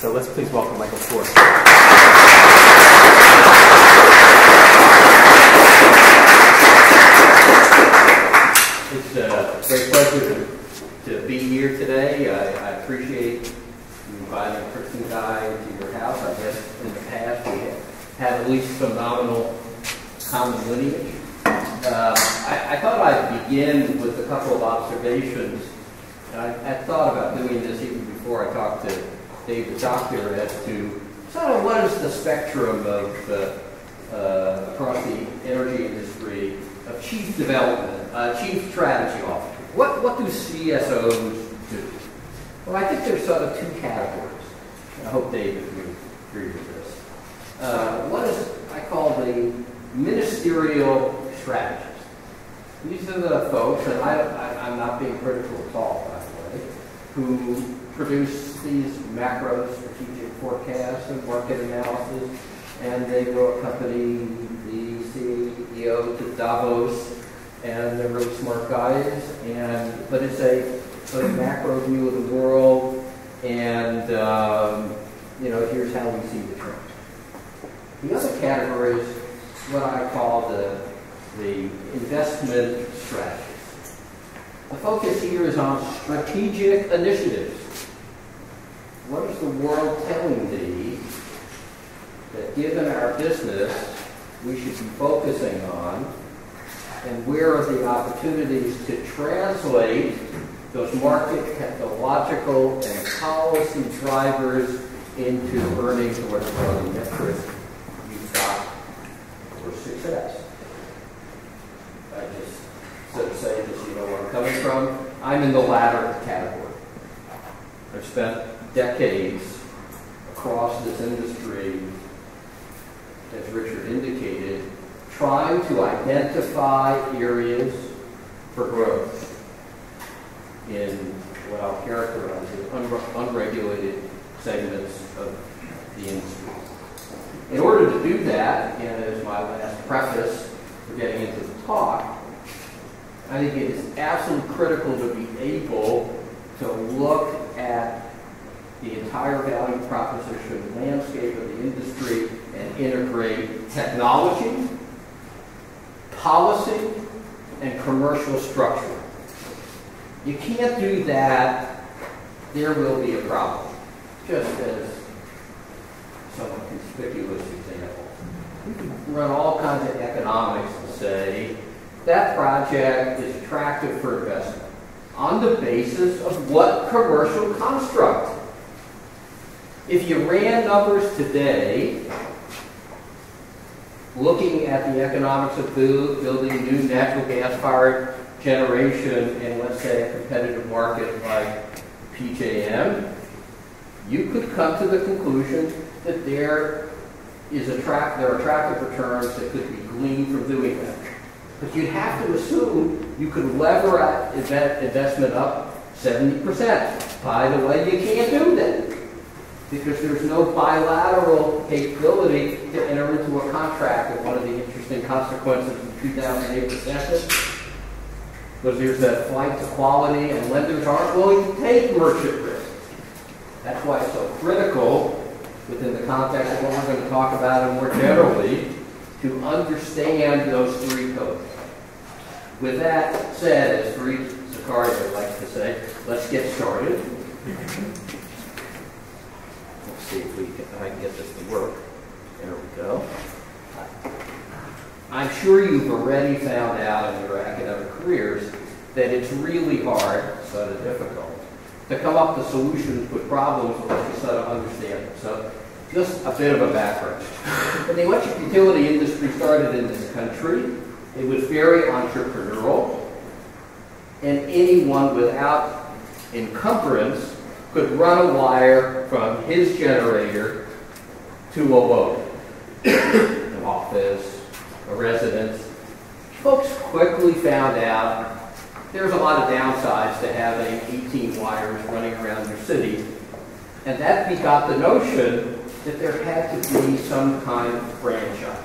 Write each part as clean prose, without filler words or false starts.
So let's please welcome Michael Schwartz. It's a great pleasure to be here today. I appreciate you inviting Kristen and I to your house. I guess in the past we had at least some nominal common lineage. I thought I'd begin with a couple of observations. And I thought about doing this even before I talked to Dave the doctor as to sort of what is the spectrum of across the energy industry of chief development, chief strategy officers. What do CSOs do? Well, I think there's sort of two categories. I hope Dave would agree with this. One is I call the ministerial strategists. These are the folks, and I'm not being critical at all, by the way, who produce these macro strategic forecasts and market analysis, and they go accompany the CEO to Davos, and they're really smart guys, but it's a sort of macro view of the world, and here's how we see the trend. The other category is what I call the investment strategies. The focus here is on strategic initiatives. What is the world telling me that given our business we should be focusing on, and where are the opportunities to translate those market technological and policy drivers into earnings or whatever other metric you've got for success. I just sort of say this, you know where I'm coming from. I'm in the latter category. I've spent decades across this industry, as Richard indicated, trying to identify areas for growth in what I'll characterize as unregulated segments of the industry. In order to do that, and as my last preface for getting into the talk, I think it is absolutely critical to be able to look at the entire value proposition landscape of the industry and integrate technology, policy, and commercial structure. You can't do that, there will be a problem. Just as somewhat conspicuous example. You can run all kinds of economics and say that project is attractive for investment on the basis of what commercial construct? If you ran numbers today, looking at the economics of building new natural gas-fired generation in, let's say, a competitive market like PJM, you could come to the conclusion that there are attractive returns that could be gleaned from doing that. But you'd have to assume you could lever investment up 70%. By the way, you can't do that because there's no bilateral capability to enter into a contract. And one of the interesting consequences of the 2008 recession was there's that flight to quality, and lenders aren't willing to take merchant risk. That's why it's so critical within the context of what we're going to talk about and more generally to understand those three codes. With that said, as Fareed Zakaria likes to say, let's get started. Let's see if I can get this to work. There we go. I'm sure you've already found out in your academic careers that it's really hard, sort of difficult, to come up with solutions with problems unless you sort of understand them. So just a bit of a background. When the electric utility industry started in this country, it was very entrepreneurial, and anyone without encumbrance could run a wire from his generator to a load, an office, a residence. Folks quickly found out there's a lot of downsides to having 18 wires running around your city, and that begot the notion that there had to be some kind of franchise.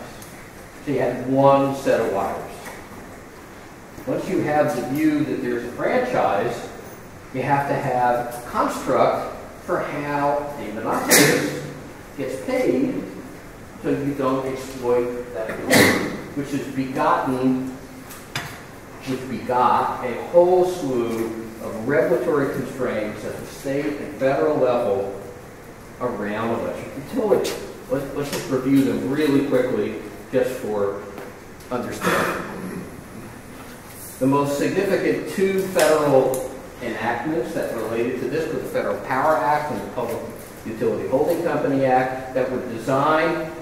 So you had one set of wires. Once you have the view that there's a franchise, you have to have a construct for how a monopoly don't exploit that which begot a whole slew of regulatory constraints at the state and federal level around electric utilities. Let's just review them really quickly just for understanding. The most significant two federal enactments that related to this were the Federal Power Act and the Public Utility Holding Company Act that were designed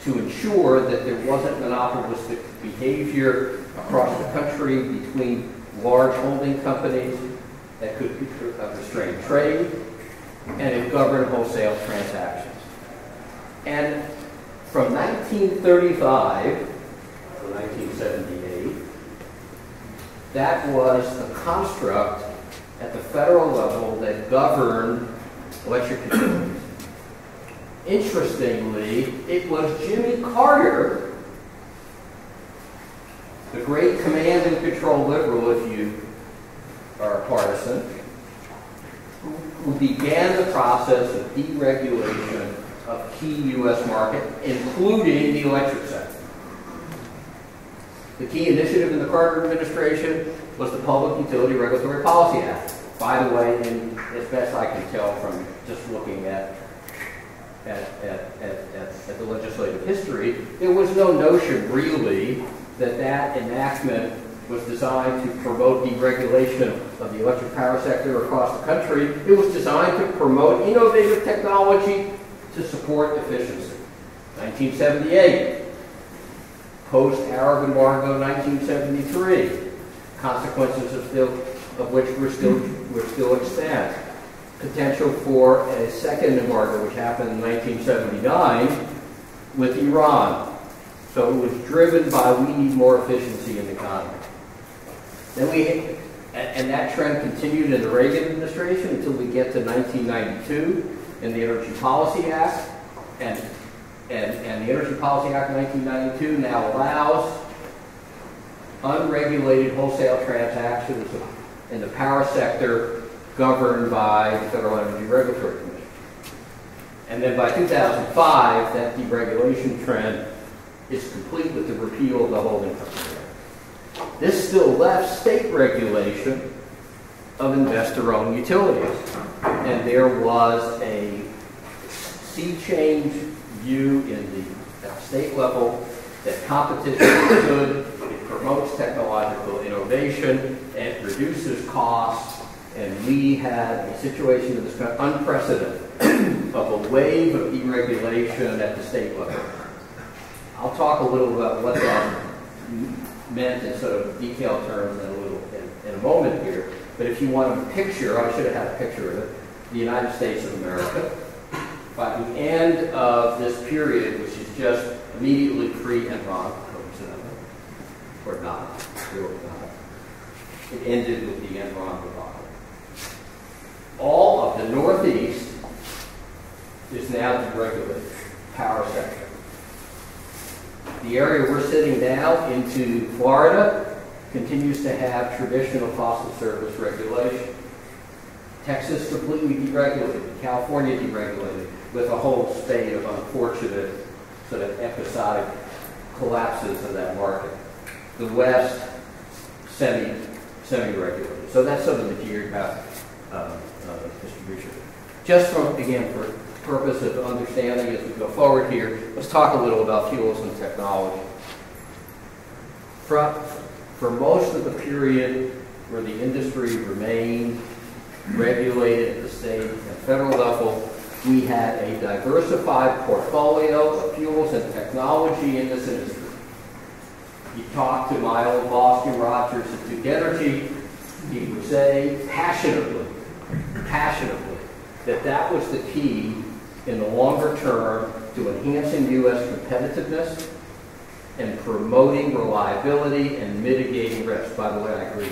to ensure that there wasn't monopolistic behavior across the country between large holding companies that could restrain trade, and it governed wholesale transactions. And from 1935 to 1978, that was the construct at the federal level that governed electric utilities. Interestingly, it was Jimmy Carter, the great command and control liberal, if you are a partisan, who began the process of deregulation of key U.S. market, including the electric sector. The key initiative in the Carter administration was the Public Utility Regulatory Policy Act. By the way, as best I can tell from just looking at the legislative history, there was no notion really that enactment was designed to promote deregulation of the electric power sector across the country. It was designed to promote innovative technology to support efficiency. 1978, post-Arab embargo 1973, consequences of which were still extant. Potential for a second embargo, which happened in 1979 with Iran. So it was driven by we need more efficiency in the economy. And that trend continued in the Reagan administration until we get to 1992 in the Energy Policy Act. And the Energy Policy Act of 1992 now allows unregulated wholesale transactions in the power sector governed by the Federal Energy Regulatory Commission. And then by 2005, that deregulation trend is complete with the repeal of the holding company. This still left state regulation of investor-owned utilities. And there was a sea change view at the state level that competition is good, it promotes technological innovation, and it reduces costs. And we had a situation in this country unprecedented of a wave of deregulation at the state level. I'll talk a little about what that meant in sort of detailed terms in a moment here. But if you want a picture, I should have had a picture of it, the United States of America. By the end of this period, which is just immediately pre-Enron, or not, really not, it ended with the Enron debacle. All of the Northeast is now deregulated, power sector. The area we're sitting now into Florida continues to have traditional cost of service regulation. Texas completely deregulated, California deregulated, with a whole spate of unfortunate sort of episodic collapses of that market. The West, semi-regulated. So that's sort of the geographic distribution. Just from, again, for purpose of understanding as we go forward here, let's talk a little about fuels and technology. For most of the period where the industry remained regulated at the state and federal level, we had a diversified portfolio of fuels and technology in this industry. You talk to my old boss, Jim Rogers at Duke Energy, he would say passionately, that was the key in the longer term to enhancing U.S. competitiveness and promoting reliability and mitigating risk. By the way, I agree.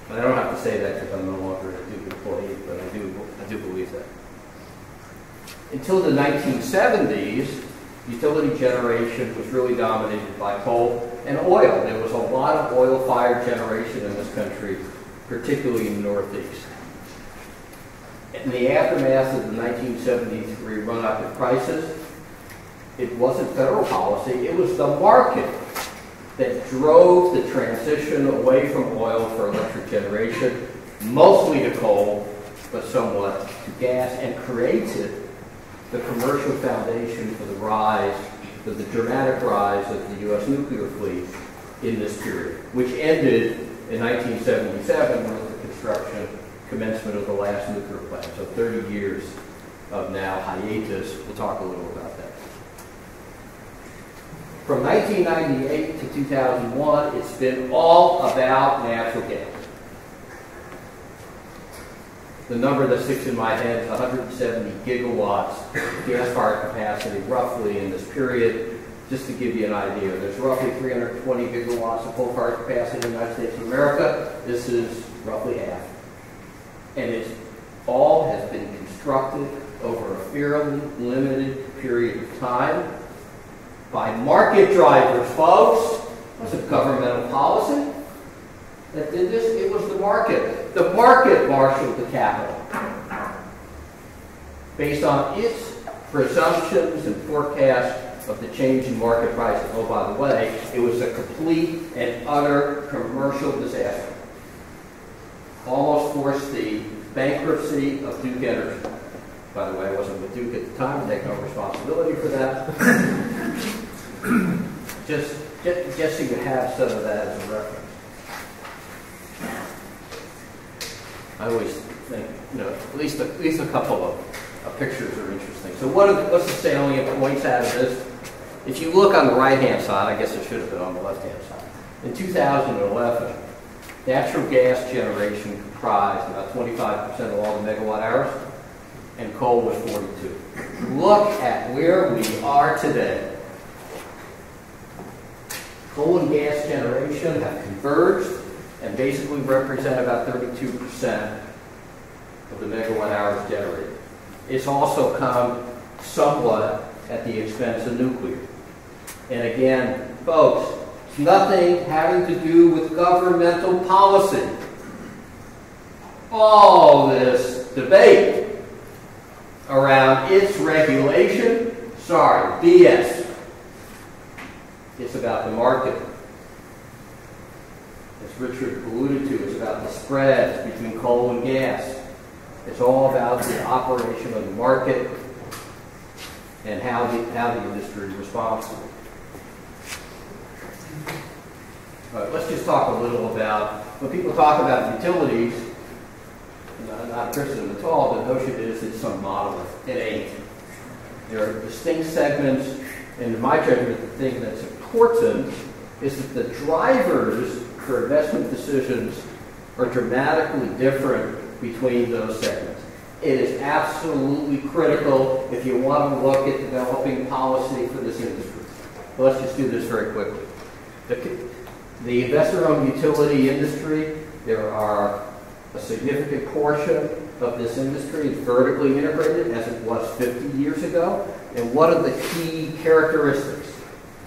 But I don't have to say that because I'm no longer a Duke employee, but I do believe that. Until the 1970s, utility generation was really dominated by coal and oil. There was a lot of oil-fired generation in this country, particularly in the Northeast. In the aftermath of the 1973 run-up in prices, It wasn't federal policy, it was the market that drove the transition away from oil for electric generation, mostly to coal, but somewhat to gas, and created the commercial foundation for the rise, for the dramatic rise of the U.S. nuclear fleet in this period, which ended in 1977 with the construction, commencement of the last nuclear plant. So 30 years of now hiatus. We'll talk a little about that. From 1998 to 2001, it's been all about natural gas. The number that sticks in my head is 170 gigawatts of gas-fired capacity roughly in this period. Just to give you an idea, there's roughly 320 gigawatts of coal-fired capacity in the United States of America. This is roughly half. And it all has been constructed over a fairly limited period of time by market drivers, folks. It wasn't governmental policy that did this, it was the market. The market marshaled the capital based on its presumptions and forecasts of the change in market prices. Oh, by the way, it was a complete and utter commercial disaster. Almost forced the bankruptcy of Duke Energy. By the way, I wasn't with Duke at the time, I take no responsibility for that. just so you have some of that as a reference. I always think, at least a couple of pictures are interesting. So what's the salient points out of this? If you look on the right-hand side, I guess it should have been on the left-hand side. In 2011, natural gas generation comprised about 25% of all the megawatt hours, and coal was 42. Look at where we are today. Coal and gas generation have converged and basically represent about 32% of the megawatt hours generated. It's also come somewhat at the expense of nuclear. And again, folks, it's nothing having to do with governmental policy. All this debate around its regulation, sorry, BS. It's about the market. As Richard alluded to, it's about the spreads between coal and gas. It's all about the operation of the market and how the industry responds to it. Let's just talk a little about, when people talk about utilities, not criticism at all, the notion is it's some monolith. It ain't. There are distinct segments, and in my judgment, the thing that's important is that the drivers for investment decisions are dramatically different between those segments. It is absolutely critical if you want to look at developing policy for this industry. But let's just do this very quickly. The investor-owned utility industry, there are a significant portion of this industry is vertically integrated as it was 50 years ago. And what are the key characteristics?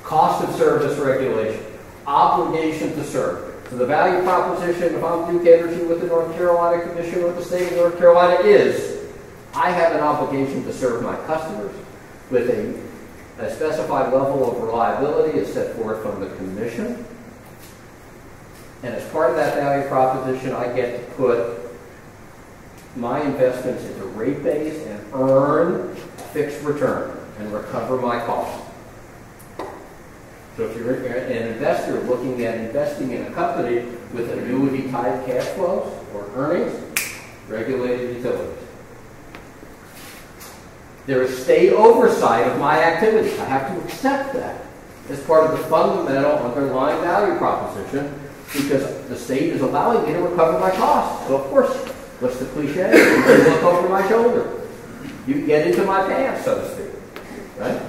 Cost of service regulation, obligation to serve. So the value proposition, if I'm Duke Energy with the North Carolina Commission or the state of North Carolina, is I have an obligation to serve my customers with a specified level of reliability as set forth from the Commission. And as part of that value proposition, I get to put my investments into rate base and earn a fixed return and recover my costs. So if you're an investor looking at investing in a company with annuity-type cash flows or earnings, regulated utilities. There is state oversight of my activity. I have to accept that as part of the fundamental underlying value proposition because the state is allowing me to recover my costs. So of course, what's the cliche? You look over my shoulder. You get into my pants, so to speak. Right?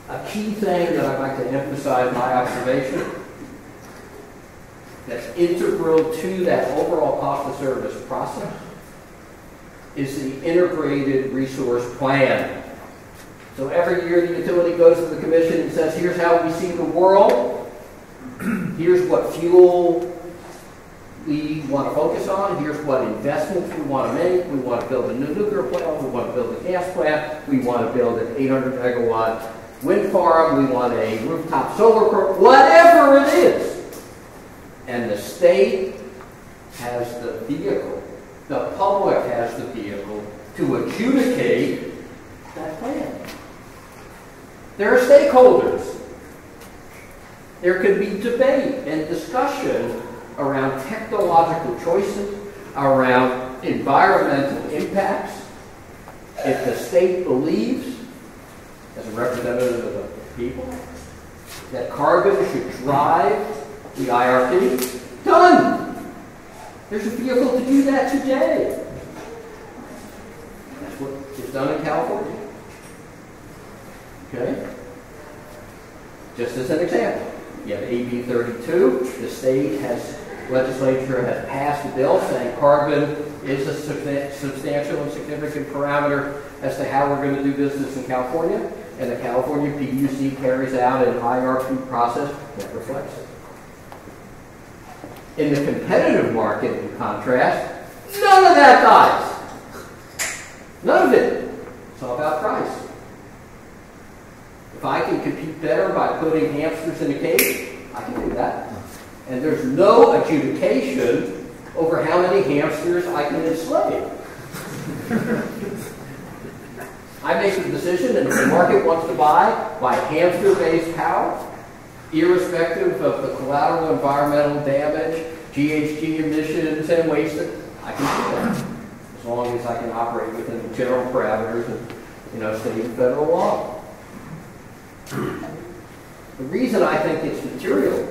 A key thing that I'd like to emphasize my observation that's integral to that overall cost of service process is the integrated resource plan. So every year the utility goes to the commission and says, here's how we see the world. Here's what fuel we want to focus on. Here's what investments we want to make. We want to build a new nuclear plant. We want to build a gas plant. We want to build an 800 megawatt wind farm. We want a rooftop solar farm, whatever it is. And the state has the vehicle, the public has the vehicle to adjudicate that plan. There are stakeholders. There could be debate and discussion around technological choices, around environmental impacts. If the state believes, as a representative of the people, that carbon should drive the IRP, done! There's a vehicle to do that today. That's what is done in California. Okay? Just as an example, you have AB 32. The state legislature has passed a bill saying carbon is a substantial and significant parameter as to how we're going to do business in California, and the California PUC carries out an IRP process that reflects it. In the competitive market, in contrast, none of that dies. None of it. It's all about price. If I can compete better by putting hamsters in a cage, I can do that. And there's no adjudication over how many hamsters I can enslave. I make the decision, and if the market wants to buy hamster-based power, irrespective of the collateral environmental damage, GHG emissions, and waste, I can do that. As long as I can operate within the general parameters of state and federal law. The reason I think it's material,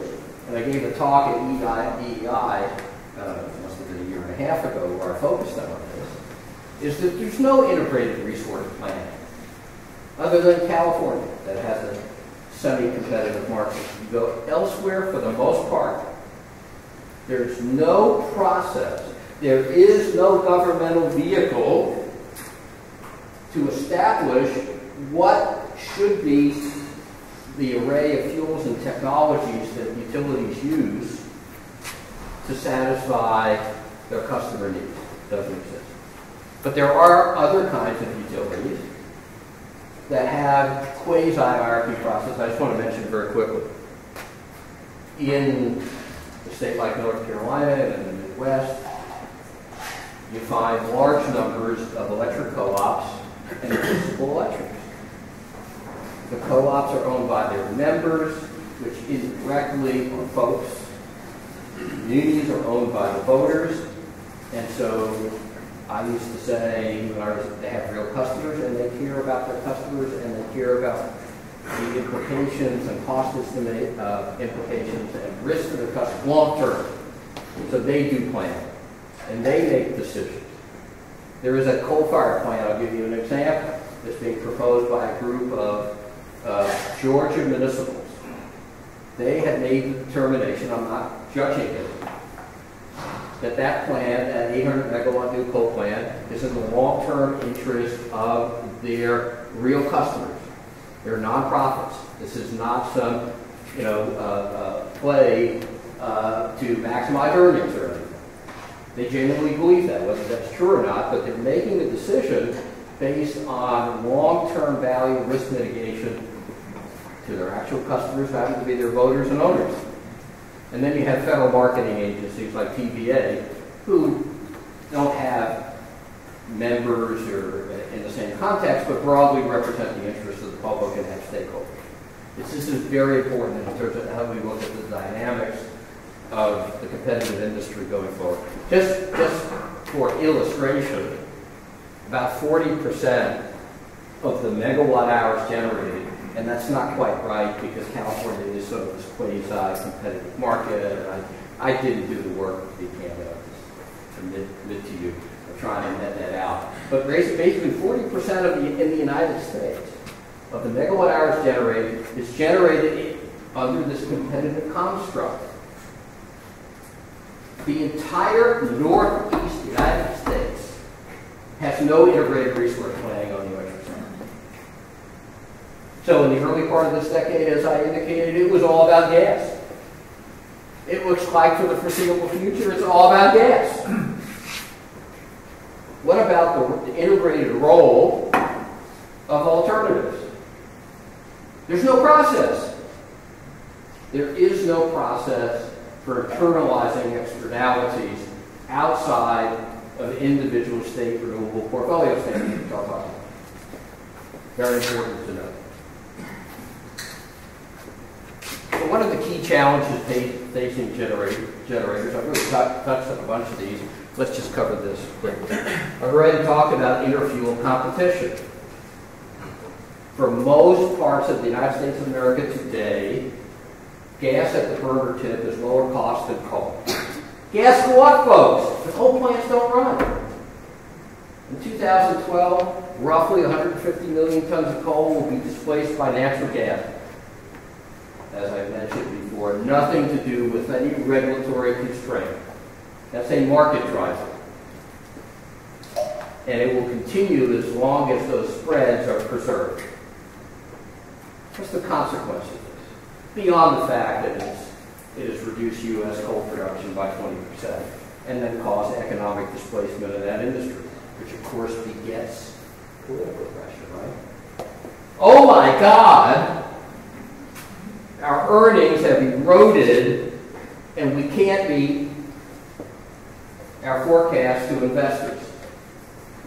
and I gave a talk at EEI, must have been a year and a half ago, where I focused on this, is that there's no integrated resource plan other than California that has a semi-competitive market. You go elsewhere, for the most part, there's no process. There is no governmental vehicle to establish what should be the array of fuels and technologies that utilities use to satisfy their customer needs. It doesn't exist. But there are other kinds of utilities that have quasi-IRP process. I just want to mention very quickly. In a state like North Carolina and in the Midwest, you find large numbers of electric co-ops and municipal electrics. The co-ops are owned by their members, which indirectly are folks. Communities are owned by the voters. And so I used to say they have real customers, and they care about their customers, and they care about the implications and cost estimate implications and risk to their customers long term. So they do plan, and they make decisions. There is a coal-fired plant, I'll give you an example, that's being proposed by a group of Georgia municipals. They have made the determination, I'm not judging it, that plant, that 800 megawatt new coal plant, is in the long-term interest of their real customers. They're nonprofits. This is not some, play to maximize earnings or anything. They genuinely believe that, whether that's true or not, but they're making a decision based on long-term value risk mitigation to their actual customers, who happen to be their voters and owners. And then you have federal marketing agencies like TVA, who don't have members or in the same context, but broadly represent the interests of the public and have stakeholders. This is very important in terms of how we look at the dynamics of the competitive industry going forward. Just for illustration, about 40% of the megawatt hours generated, and that's not quite right because California is sort of this quasi-competitive market, and I didn't do the work to be candid to admit to you. I'm trying to net that out. But basically 40% in the United States of the megawatt hours generated is generated under this competitive construct. The entire northeast United States has no integrated resource planning on the electric side. So in the early part of this decade, as I indicated, it was all about gas. It looks like for the foreseeable future, it's all about gas. What about the integrated role of alternatives? There's no process. There is no process for internalizing externalities outside of individual state renewable portfolio standards, which I'll talk about. Very important to know. So one of the key challenges facing generators, I've really touched on a bunch of these. Let's just cover this quickly. I've already talked about interfuel competition. For most parts of the United States of America today, gas at the burner tip is lower cost than coal. Guess what, folks? The coal plants don't run. In 2012, roughly 150 million tons of coal will be displaced by natural gas. As I mentioned before, nothing to do with any regulatory constraint. That's a market driver. And it will continue as long as those spreads are preserved. What's the consequence of this? Beyond the fact that it has reduced U.S. coal production by 20% and then caused economic displacement of that industry, which of course begets political pressure, right? Oh my God! Our earnings have eroded and we can't meet our forecast to investors.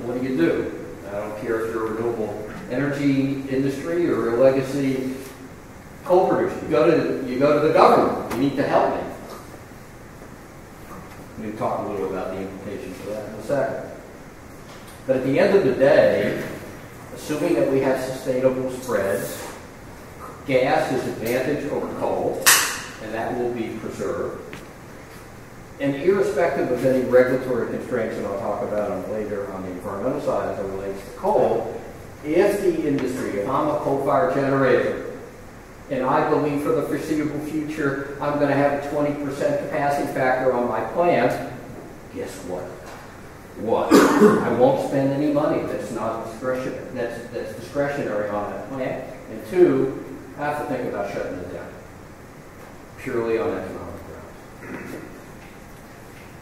What do? I don't care if you're a renewable energy industry or a legacy coal producer. You go to the government. You need to help me. We'll talk a little about the implications of that in a second. But at the end of the day, assuming that we have sustainable spreads, gas is advantage over coal, and that will be preserved. And irrespective of any regulatory constraints, and I'll talk about them later on the environmental side as it relates to coal, if the industry, if I'm a coal-fired generator, and I believe for the foreseeable future I'm going to have a 20% capacity factor on my plant, guess what? What? I won't spend any money that's not discretionary, that's discretionary on that plant. And two, I have to think about shutting it down, purely on economic grounds.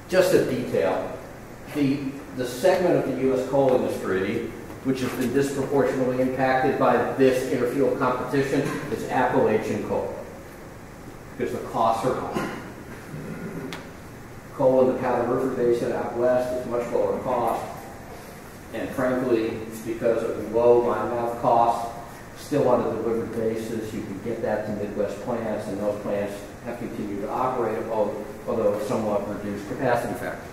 Just a detail, the segment of the U.S. coal industry which has been disproportionately impacted by this interfuel competition is Appalachian Coal, because the costs are high. Coal in the Powder River Basin out west is much lower cost, and frankly, because of low mine-mouth costs, still on a delivered basis, you can get that to Midwest plants, and those plants have continued to operate, although it's somewhat reduced capacity factor.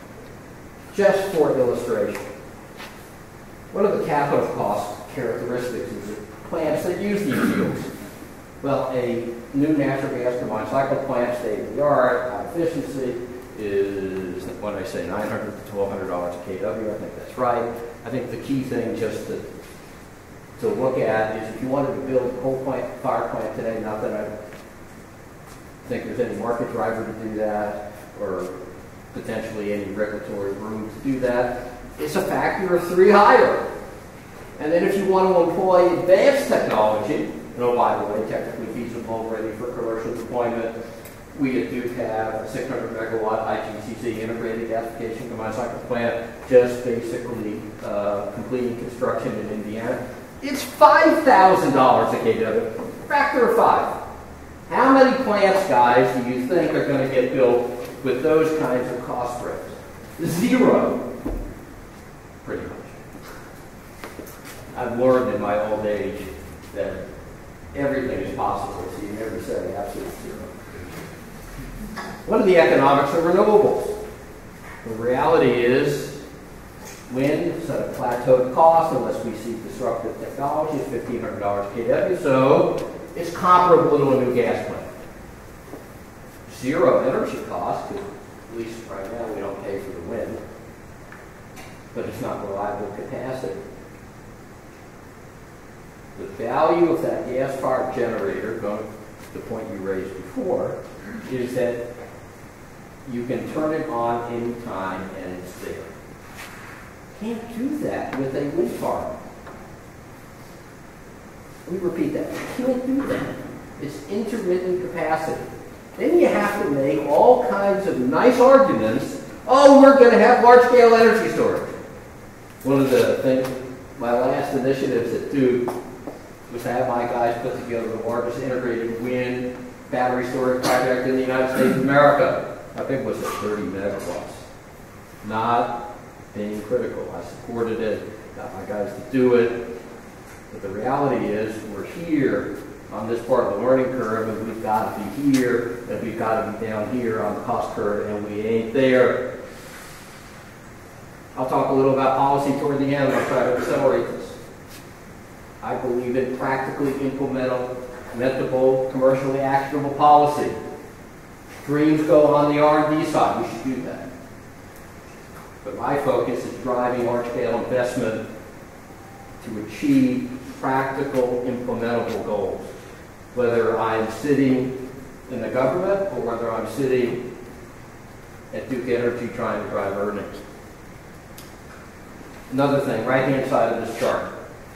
Just for illustration, what are the capital cost characteristics of the plants that use these fuels? Well, a new natural gas combined cycle plant, state-of-the-art, high efficiency, is, what did I say, $900 to $1,200 a kW. I think that's right. I think the key thing just to look at is if you wanted to build a coal-fired plant today, not that I think there's any market driver to do that or potentially any regulatory room to do that, it's a factor of 3 higher. And then if you want to employ advanced technology, by the way, technically feasible, ready for commercial deployment, we at Duke have a 600 megawatt IGCC integrated gasification combined cycle plant, just basically completing construction in Indiana. It's $5,000 a kW, factor of 5. How many plants, guys, do you think are going to get built with those kinds of cost spreads? 0. Pretty much. I've learned in my old age that everything is possible, so you never say absolute 0. What are the economics of renewables? The reality is wind is at a plateaued cost unless we see disruptive technology, it's $1,500 kW, so it's comparable to a new gas plant. 0 energy cost, because at least right now we don't pay for the wind, but it's not reliable capacity. The value of that gas-fired generator, going to the point you raised before, is that you can turn it on anytime and it's there. Can't do that with a wind farm. Let me repeat that. You can't do that. It's intermittent capacity. then you have to make all kinds of nice arguments. Oh, we're going to have large-scale energy storage. One of the things, my last initiatives at Duke was to have my guys put together the largest integrated wind battery storage project in the United States of America. How big was it? 30 megawatts. Not being critical. I supported it, got my guys to do it. But the reality is we're here on this part of the learning curve, and we've got to be here, and we've got to be down here on the cost curve, and we ain't there. I'll talk a little about policy toward the end. I'll try to accelerate this. I believe in practically implementable, commercially actionable policy. Dreams go on the R&D side. We should do that. But my focus is driving large-scale investment to achieve practical, implementable goals. Whether I'm sitting in the government or whether I'm sitting at Duke Energy trying to drive earnings. Another thing, right-hand side of this chart,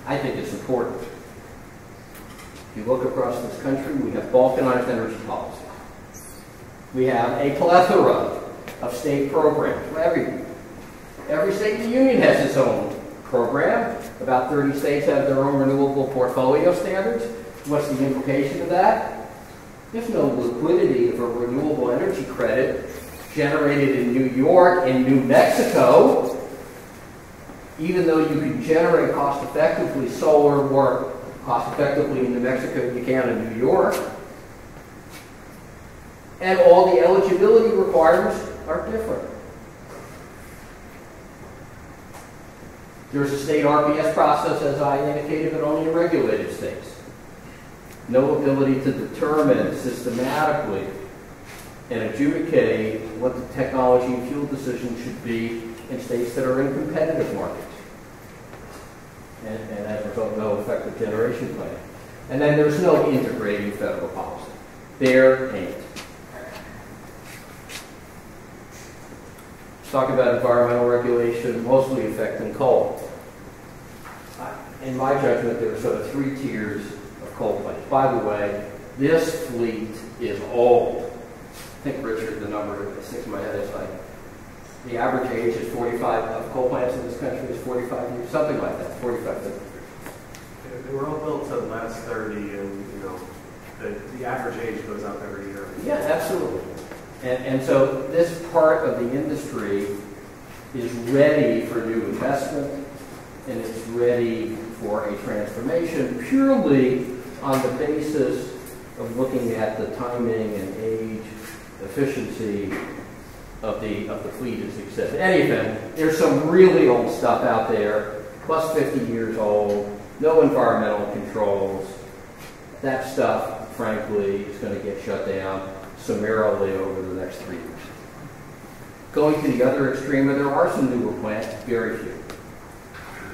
I think it's important. If you look across this country, we have balkanized energy policy. We have a plethora of state programs. Every state in the union has its own program. About 30 states have their own renewable portfolio standards. What's the implication of that? There's no liquidity of a renewable energy credit generated in New York and New Mexico, even though you can generate cost-effectively solar more cost-effectively in New Mexico than you can in New York. And all the eligibility requirements are different. There's a state RPS process, as I indicated, but only in regulated states. No ability to determine systematically and adjudicate what the technology and fuel decision should be in states that are in competitive markets. And as a result, no effective generation plan. And then there's no integrating federal policy. There ain't. Let's talk about environmental regulation, mostly affecting coal. In my judgment, there are sort of 3 tiers of coal plants. By the way, this fleet is old. I think, Richard, the number that sticks in my head is like, the average age is 45 of coal plants in this country is 45 years, something like that, 45, 50 years. They were all built to last 30, and you know, the average age goes up every year. Yeah, absolutely. And so this part of the industry is ready for new investment, and it's ready for a transformation purely on the basis of looking at the timing and age, efficiency of the fleet as exists. In any event, there's some really old stuff out there, plus 50 years old, no environmental controls. That stuff, frankly, is going to get shut down summarily over the next 3 years. Going to the other extreme, there are some newer plants, very few.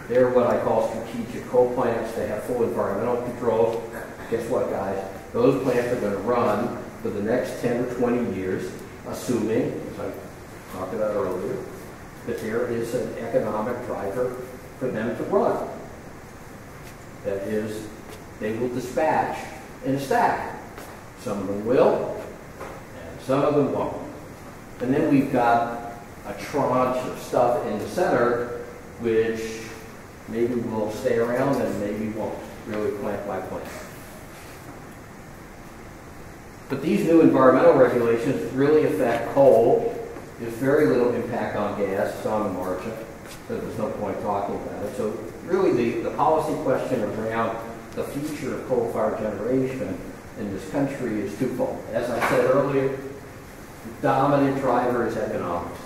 They're what I call strategic coal plants. They have full environmental controls. Guess what, guys? Those plants are going to run for the next 10 or 20 years, assuming, as I talked about earlier, that there is an economic driver for them to run. That is, they will dispatch in a stack. Some of them will, and some of them won't. And then we've got a tranche of stuff in the center, which maybe will stay around and maybe won't, really plant by plant. But these new environmental regulations really affect coal. There's very little impact on gas. It's on the margin, so there's no point talking about it. So really the policy question around the future of coal-fired generation in this country is twofold. As I said earlier, the dominant driver is economics,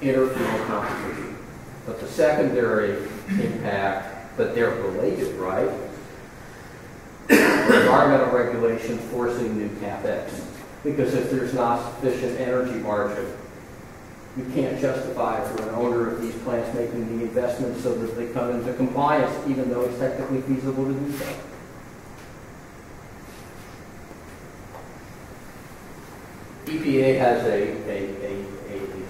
interfuel competition. But the secondary impact, but they're related, right? Environmental regulations forcing new CapEx. Because if there's not sufficient energy margin, you can't justify for an owner of these plants making the investment so that they come into compliance, even though it's technically feasible to do so. EPA has a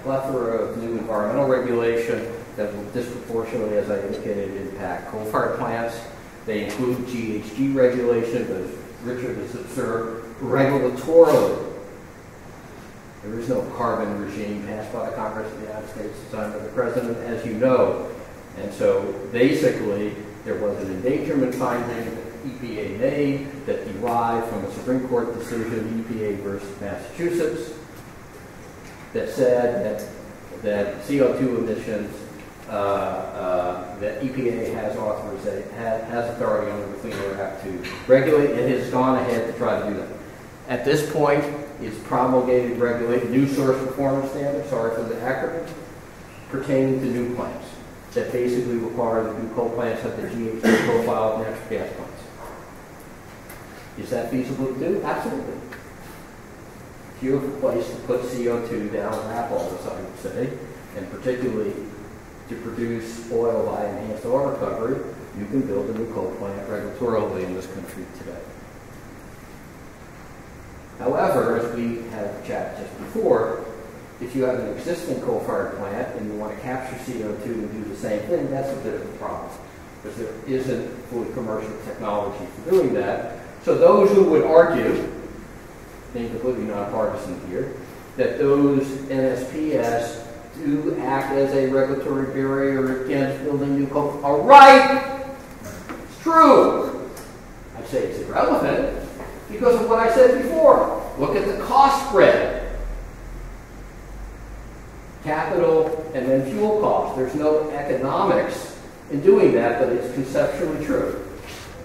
plethora of new environmental regulation that will disproportionately, as I indicated, impact coal-fired plants. They include GHG regulation, but as Richard has observed, regulatorily, There is no carbon regime passed by the Congress of the United States signed by the President, as you know. And so basically, there was an endangerment finding that EPA made that derived from a Supreme Court decision, EPA versus Massachusetts, that said that CO2 emissions, that EPA has authority under the Clean Air Act to regulate, and has gone ahead to try to do that. At this point, it's promulgated, regulated new source performance standards, sorry for the acronym, pertaining to new plants that basically require that new coal plants have the GHG profile of natural gas plants. Is that feasible to do? Absolutely. If you have a place to put CO2 down apples, I would say, and particularly to produce oil by enhanced oil recovery, you can build a new coal plant regulatorily in this country today. However, as we have chatted just before, if you have an existing coal-fired plant and you want to capture CO2 and do the same thing, that's a bit of a problem, because there isn't fully commercial technology for doing that. So those who would argue, being completely nonpartisan here, that those NSPS do act as a regulatory barrier against building new coal are right. It's true. I'd say it's irrelevant because of what I said before. Look at the cost spread. Capital and then fuel costs. There's no economics in doing that, but it's conceptually true.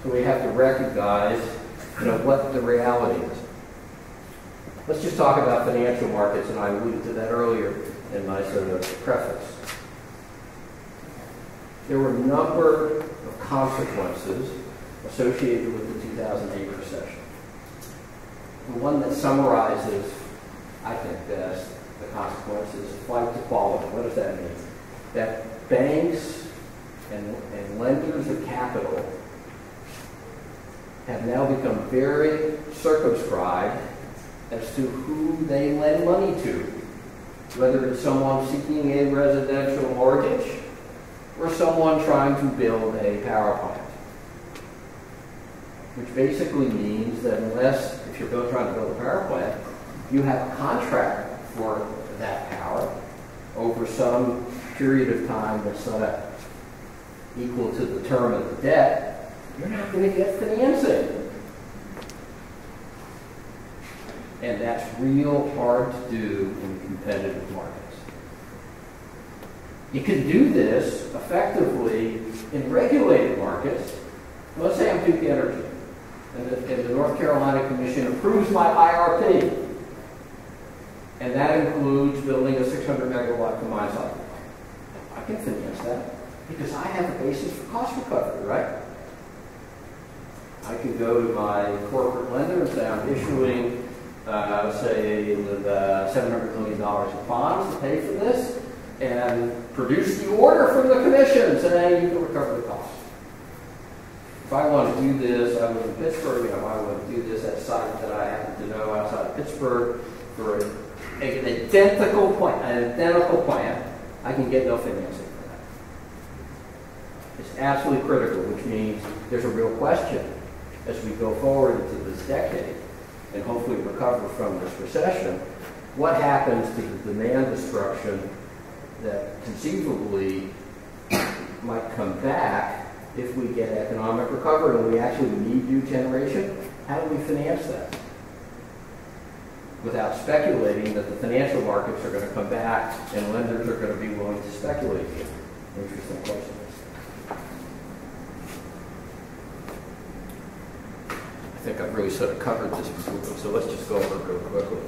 So we have to recognize, what the reality is. Let's just talk about financial markets, and I alluded to that earlier in my sort of preface. There were a number of consequences associated with the 2008 recession. The one that summarizes, I think, best the consequences is flight to quality. What does that mean? That banks and lenders of capital have now become very circumscribed as to who they lend money to, whether it's someone seeking a residential mortgage or someone trying to build a power plant. Which basically means that unless, if you're trying to build a power plant, you have a contract for that power over some period of time that's not equal to the term of the debt, you're not going to get financing. And that's real hard to do in competitive markets. You can do this effectively in regulated markets. Let's say I'm Duke Energy, and the North Carolina Commission approves my IRP. And that includes building a 600 megawatt combined cycle plant. I can finance that because I have a basis for cost recovery, right? I can go to my corporate lender and say I'm issuing, say, with $700 million in bonds to pay for this, and produce the order from the commission saying you can recover the cost. If I want to do this, I live in Pittsburgh, I want to do this at a site that I happen to know outside of Pittsburgh for an identical plant, I can get no financing for that. It's absolutely critical, which means there's a real question as we go forward into this decade and hopefully recover from this recession. What happens to the demand destruction that conceivably might come back if we get economic recovery and we actually need new generation? How do we finance that? Without speculating that the financial markets are going to come back and lenders are going to be willing to speculate again. Interesting question. I think I've really sort of covered this before, so let's just go over it real quickly.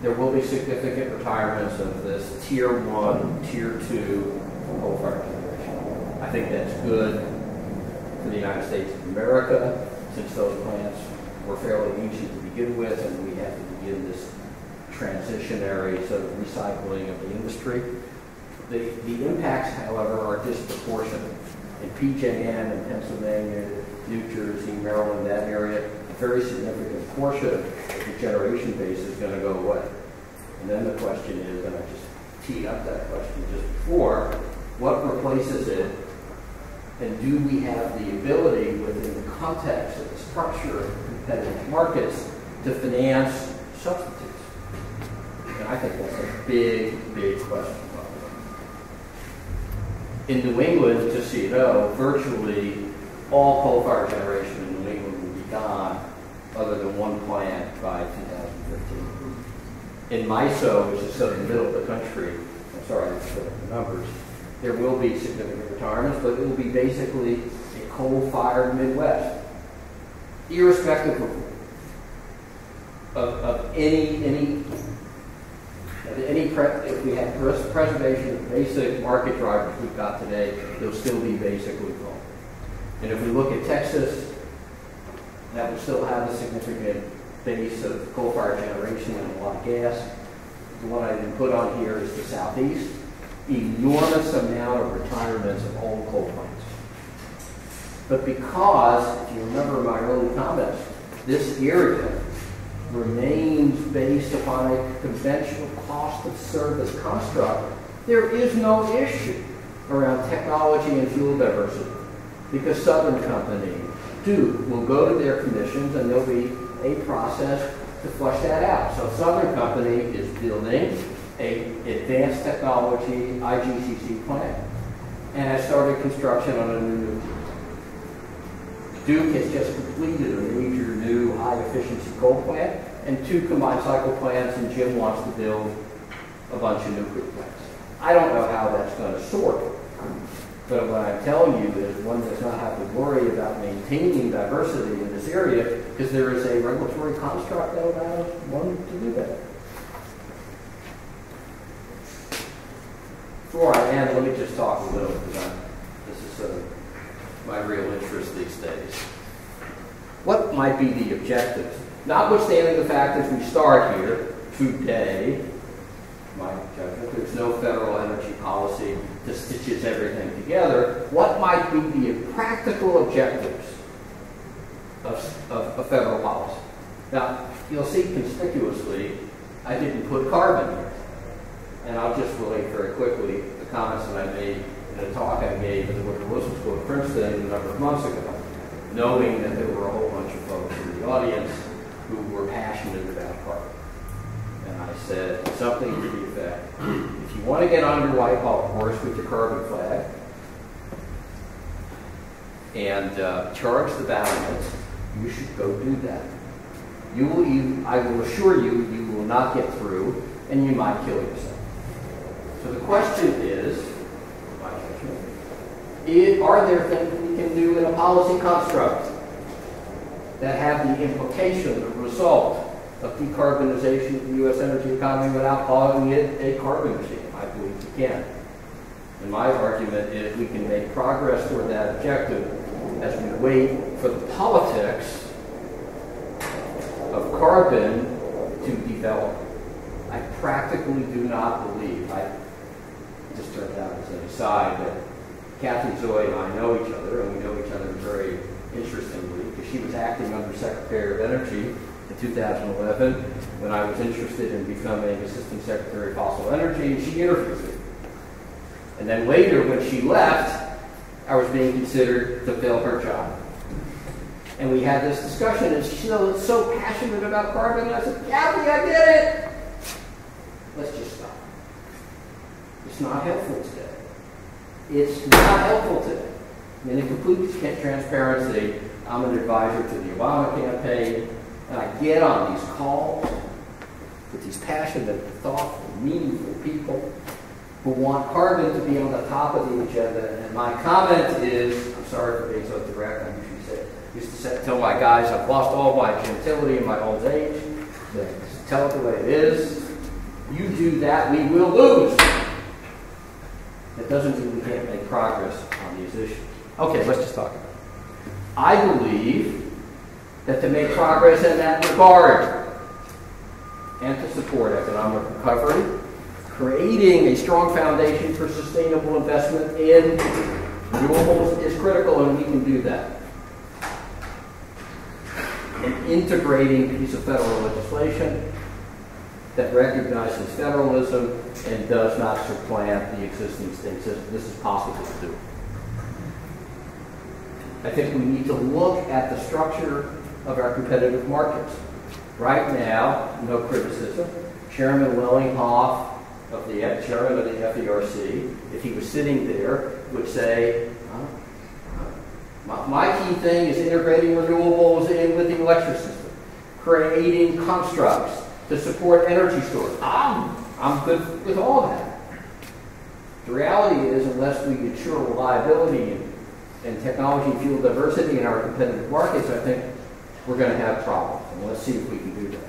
There will be significant retirements of this Tier 1, Tier 2 coal-fired generation. I think that's good for the United States of America, since those plants were fairly easy to begin with, and we have to begin this transitionary sort of recycling of the industry. The impacts, however, are disproportionate. In PJM in Pennsylvania, New Jersey, Maryland, that area, a very significant portion of the generation base is going to go away. And then the question is, and I just teed up that question just before, what replaces it? And do we have the ability within the context of the structure of competitive markets to finance substitutes? I think that's a big, big question. In New England, just so you know, virtually all coal-fired generation in New England will be gone, other than one plant by 2015. In MISO, which is sort of the middle of the country, I'm sorry, I just put up the numbers, there will be significant retirements, but it will be basically a coal-fired Midwest, irrespective of any if we had preservation of basic market drivers we've got today, they'll still be basically coal. And if we look at Texas, that will still have a significant base of coal-fired generation and a lot of gas. The one I didn't put on here is the Southeast. Enormous amount of retirements of old coal plants. But because, if you remember my early comments, this area remains based upon a conventional cost of service construct, there is no issue around technology and fuel diversity. Because Southern Company, Duke, will go to their commissions and there'll be a process to flush that out. So Southern Company is building an advanced technology IGCC plant and has started construction on a new nuclear. Duke has just completed a major new high-efficiency coal plant and 2 combined cycle plants, and Jim wants to build a bunch of nuclear plants. I don't know how that's going to sort, but what I'm telling you is one does not have to worry about maintaining diversity in this area because there is a regulatory construct that allows one to do that. Before I end, let me just talk a little, because this is my real interest these days. What might be the objectives? Notwithstanding the fact that we start here today, my judgment, there's no federal energy policy that stitches everything together. What might be the practical objectives of federal policy? Now, you'll see conspicuously, I didn't put carbon here. And I'll just relate very quickly the comments that I made in a talk I gave at the Woodrow Wilson School of Princeton a number of months ago, knowing that there were a whole bunch of folks in the audience who were passionate about carbon. And I said something to the effect, if you want to get on your Whitehall horse with your carbon flag and charge the balance, you should go do that. I will assure you, you will not get through, and you might kill yourself. So the question is, are there things we can do in a policy construct that have the implication, the result of decarbonization of the U.S. energy economy without calling it a carbon machine? I believe we can. And my argument is we can make progress toward that objective as we wait for the politics of carbon to develop. I practically do not believe, it just turned out as an aside, that Kathy Zoe and I know each other, and we know each other very interestingly, because she was acting under Secretary of Energy in 2011 when I was interested in becoming Assistant Secretary of Fossil Energy, and she interviewed me. And then later, when she left, I was being considered to fill her job. And we had this discussion, and she's so passionate about carbon, and I said, Kathy, I get it! Let's just stop. It's not helpful today. It's not helpful today. And in complete transparency, I'm an advisor to the Obama campaign, and I get on these calls with these passionate, thoughtful, meaningful people who want carbon to be on the top of the agenda. And my comment is, I'm sorry for being so direct, I used to tell my guys I've lost all my gentility in my old age. Just tell it the way it is. You do that, we will lose. That doesn't mean we can't make progress on these issues. Okay, let's just talk about it. I believe that to make progress in that regard and to support economic recovery, creating a strong foundation for sustainable investment in renewables is critical, and we can do that. An integrating piece of federal legislation that recognizes federalism and does not supplant the existing state system. This is possible to do. I think we need to look at the structure of our competitive markets. Right now, no criticism, Chairman Wellinghoff, chairman of the FERC, if he was sitting there, would say, my key thing is integrating renewables in with the electric system, creating constructs to support energy storage. I'm good with all that. The reality is, unless we ensure reliability and technology and fuel diversity in our competitive markets, I think we're going to have problems. And let's see if we can do that.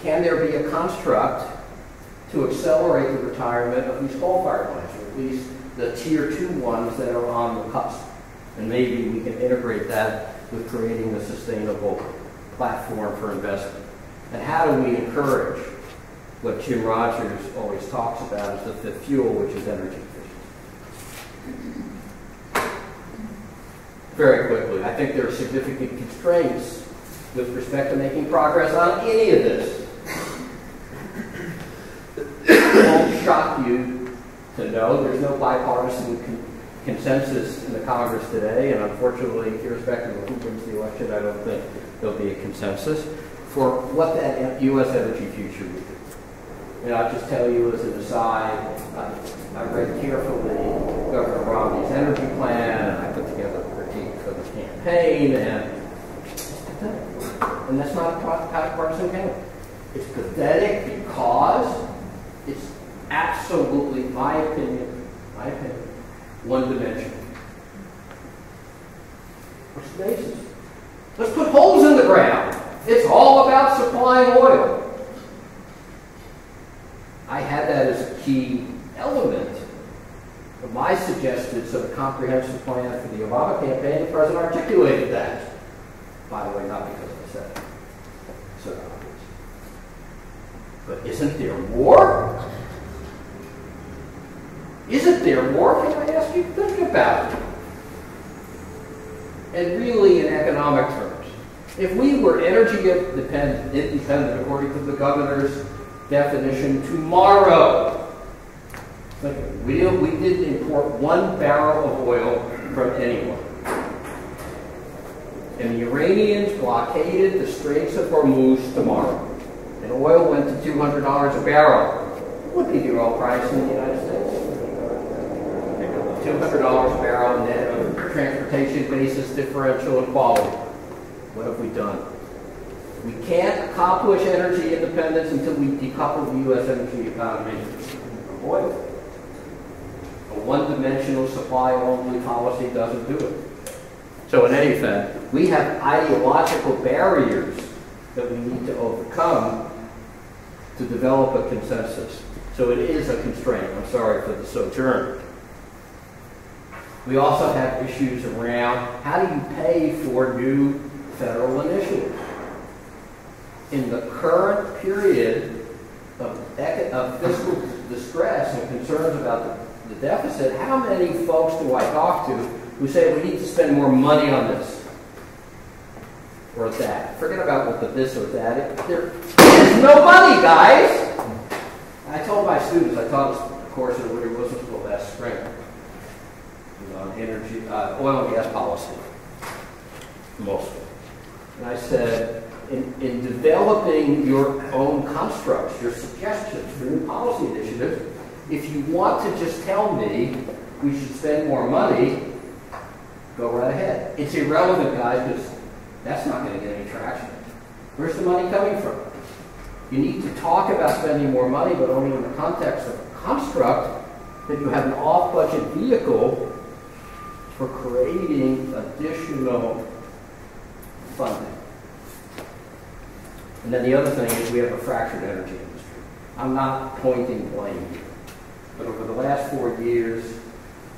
Can there be a construct to accelerate the retirement of these coal-fired plants, or at least the tier 2 ones that are on the cusp? And maybe we can integrate that with creating a sustainable platform for investment. And how do we encourage what Jim Rogers always talks about as the fifth fuel, which is energy efficiency? Very quickly, I think there are significant constraints with respect to making progress on any of this. It won't shock you to know there's no bipartisan consensus in the Congress today, and unfortunately, irrespective of who wins the election, I don't think there'll be a consensus for what that U.S. energy future would be. And I'll just tell you as an aside, I read carefully Governor Romney's energy plan, and I put together a critique for the campaign, and that's not a partisan campaign. It's pathetic because it's absolutely, my opinion, one-dimensional. What's the basis? Let's put holes in the ground. It's all about supplying oil. I had that as a key element of my suggested sort of comprehensive plan for the Obama campaign. The president articulated that. By the way, not because I said it. So obvious. But isn't there more? Isn't there more? Can I ask you to think about it? And really, in economic terms, if we were energy independent according to the governor's definition tomorrow, we didn't import 1 barrel of oil from anyone, and the Iranians blockaded the Straits of Hormuz tomorrow, and oil went to $200 a barrel, what would be the oil price in the United States? $200 a barrel net of transportation basis differential and quality. What have we done? We can't accomplish energy independence until we decouple the U.S. energy economy from oil. A one-dimensional supply-only policy doesn't do it. So in any event, we have ideological barriers that we need to overcome to develop a consensus. So it is a constraint. I'm sorry for the sojourn. We also have issues around how do you pay for new federal initiatives? In the current period of fiscal distress and concerns about the deficit, how many folks do I talk to who say we need to spend more money on this or that? Forget about what the this or that. There is no money, guys! I told my students, I taught a course at Woodrow Wilson School last spring on energy, oil and gas policy, mostly. And I said, in developing your own constructs, your suggestions for new policy initiatives, if you want to just tell me we should spend more money, go right ahead. It's irrelevant, guys, because that's not going to get any traction. Where's the money coming from? You need to talk about spending more money, but only in the context of a construct that you have an off-budget vehicle for creating additional funding. And then the other thing is we have a fractured energy industry. I'm not pointing blame here, but over the last 4 years,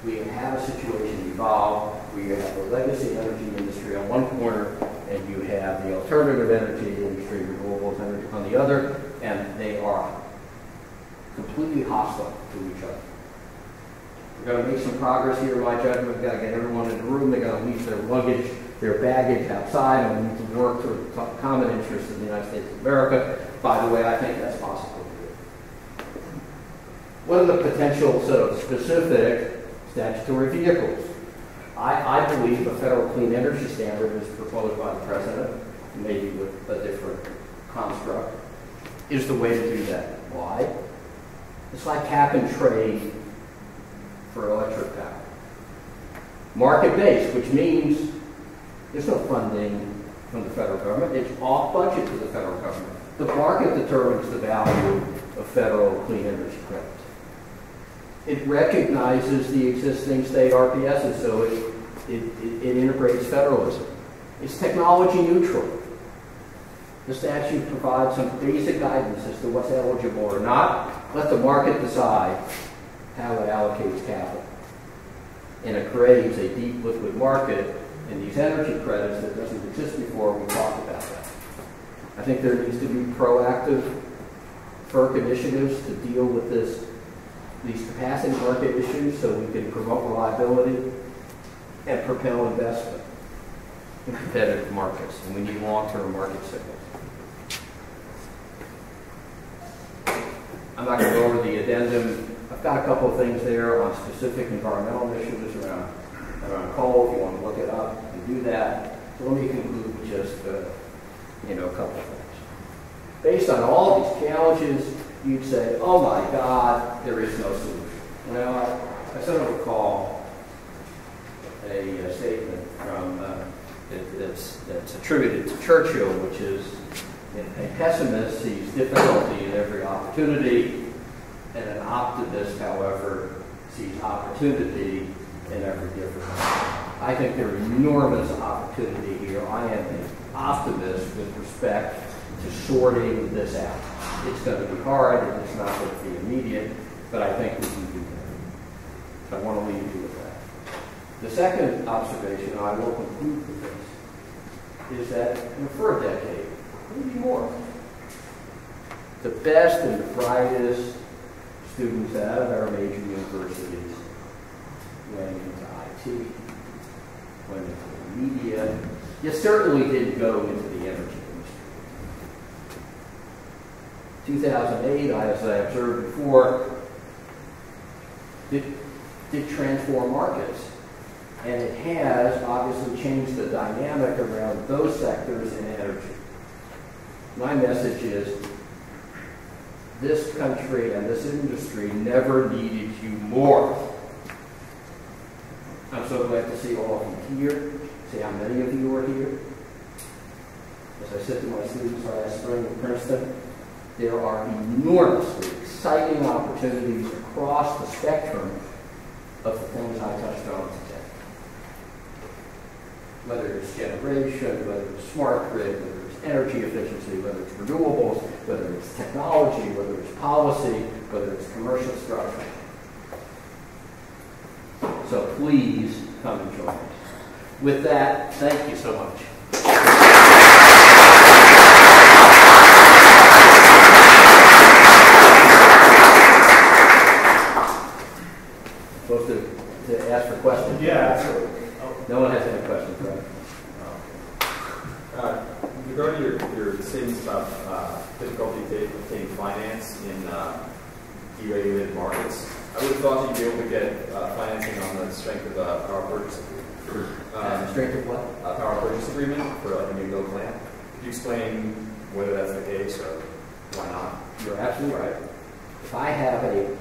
we have had a situation evolve where you have the legacy energy industry on one corner, and you have the alternative energy industry, renewables energy, on the other, and they are completely hostile to each other. We're going to make some progress here, in my judgment. We've got to get everyone in the room. They've got to leave their luggage, their baggage outside, and we need to work toward common interests in the United States of America. By the way, I think that's possible. What are the potential sort of specific statutory vehicles? I believe a federal clean energy standard is proposed by the president, maybe with a different construct. is the way to do that. Why? It's like cap and trade for electric power. Market-based, which means there's no funding from the federal government. It's off budget to the federal government. The market determines the value of federal clean energy credits. It recognizes the existing state RPSs, so it integrates federalism. It's technology neutral. The statute provides some basic guidance as to what's eligible or not. Let the market decide how it allocates capital. And it creates a deep liquid market in these energy credits that doesn't exist before. We talked about that. I think there needs to be proactive FERC initiatives to deal with these capacity market issues so we can promote reliability and propel investment in competitive markets. And we need long-term market signals. I'm not going to go over the addendum. I've got a couple of things there on specific environmental initiatives around coal. If you want to look it up, you can do that. So let me conclude with just a couple of things. Based on all these challenges, you'd say, oh my God, there is no solution. Well, I sort of recall a statement from that's attributed to Churchill, which is, a pessimist sees difficulty in every opportunity, and an optimist, however, sees opportunity in every difficulty. I think there is enormous opportunity here. I am an optimist with respect to sorting this out. It's going to be hard, and it's not going to be immediate, but I think we can do that. So I want to leave you with that. The second observation, and I will conclude with this, is that for a decade, maybe more, the best and the brightest students out of our major universities went into IT, went into the media. You certainly didn't go into the energy industry. 2008, as I observed before, did transform markets. And it has obviously changed the dynamic around those sectors in energy. My message is this country and this industry never needed you more. I'm so glad to see all of you here, see how many of you are here. As I said to my students last spring in Princeton, there are enormously exciting opportunities across the spectrum of the things I touched on today. Whether it's generation, whether it's smart grid, whether it's energy efficiency, whether it's renewables, whether it's technology, whether it's policy, whether it's commercial structure. So please come and join us. With that, thank you so much. Supposed to ask for questions? Yeah, absolutely. No one has any questions, right? Regarding your statements about difficulty obtaining finance in deregulated markets, I would have thought you'd be able to get financing on the strength of a power purchase agreement. Strength of what? A power purchase agreement for like a new build plant. Could you explain whether that's the case or why not? You're absolutely right. If I have a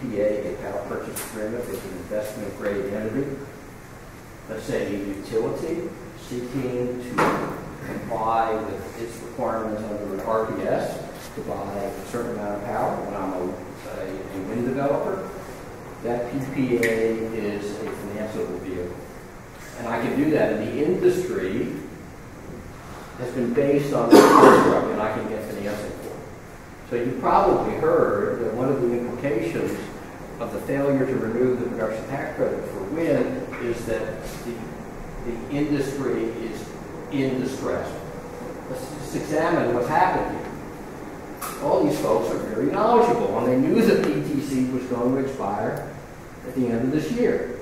PPA, a power purchase agreement with an investment grade entity, let's say a utility seeking to comply with its requirements under an RPS to buy a certain amount of power when I'm a wind developer, that PPA is a financeable vehicle. And I can do that, and the industry has been based on the construct, and I can get financing for it. So you probably heard that one of the implications of the failure to renew the production tax credit for wind is that the industry is in distress. Let's just examine what's happened here. All these folks are very knowledgeable, and they knew that PTC was going to expire at the end of this year.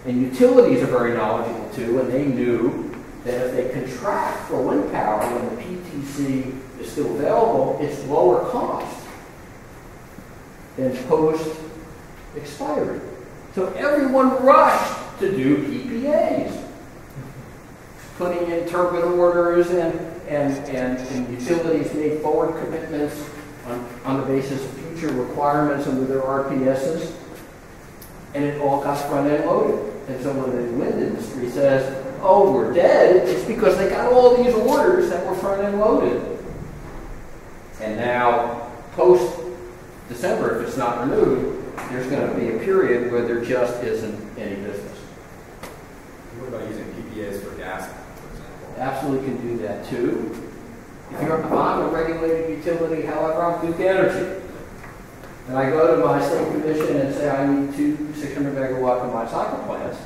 And utilities are very knowledgeable too, and they knew that if they contract for wind power when the PTC is still available, it's lower cost than post-expiry. So everyone rushed to do PPAs, putting in turbine orders and and utilities made forward commitments on the basis of future requirements under their RPSs, and it all got front-end loaded. And so when the wind industry says, oh, we're dead, it's because they got all these orders that were front-end loaded. And now, post-December, if it's not renewed, there's going to be a period where there just isn't any business. What about using PPAs for gas, for example? Absolutely can do that too. If I'm a regulated utility, however, I'm Duke Energy, and I go to my state commission and say I need 2 600 megawatt combined cycle plants,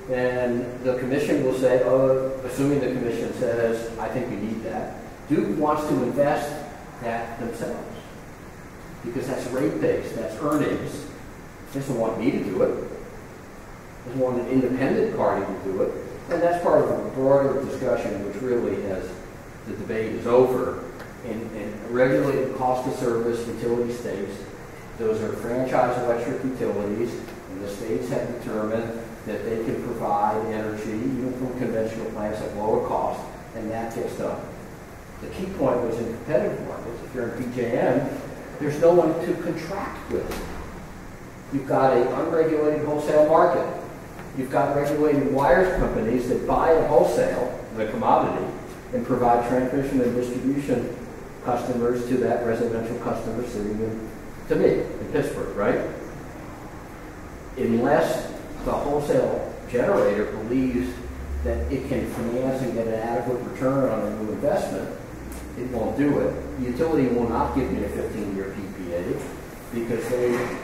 then the commission will say, oh, assuming the commission says, I think you need that, Duke wants to invest that themselves. Because that's rate base, that's earnings. They doesn't want me to do it. Doesn't want an independent party to do it. And that's part of a broader discussion, which really has, the debate is over. In regulated cost of service utility states, those are franchise electric utilities, and the states have determined that they can provide energy, even from conventional plants, at lower cost, and that gets done. The key point was in competitive markets. If you're in PJM, there's no one to contract with. You've got an unregulated wholesale market. You've got regulated wires companies that buy at wholesale the commodity and provide transmission and distribution customers to that residential customer sitting to me in Pittsburgh, right? Unless the wholesale generator believes that it can finance and get an adequate return on a new investment, it won't do it. The utility will not give me a 15-year PPA because they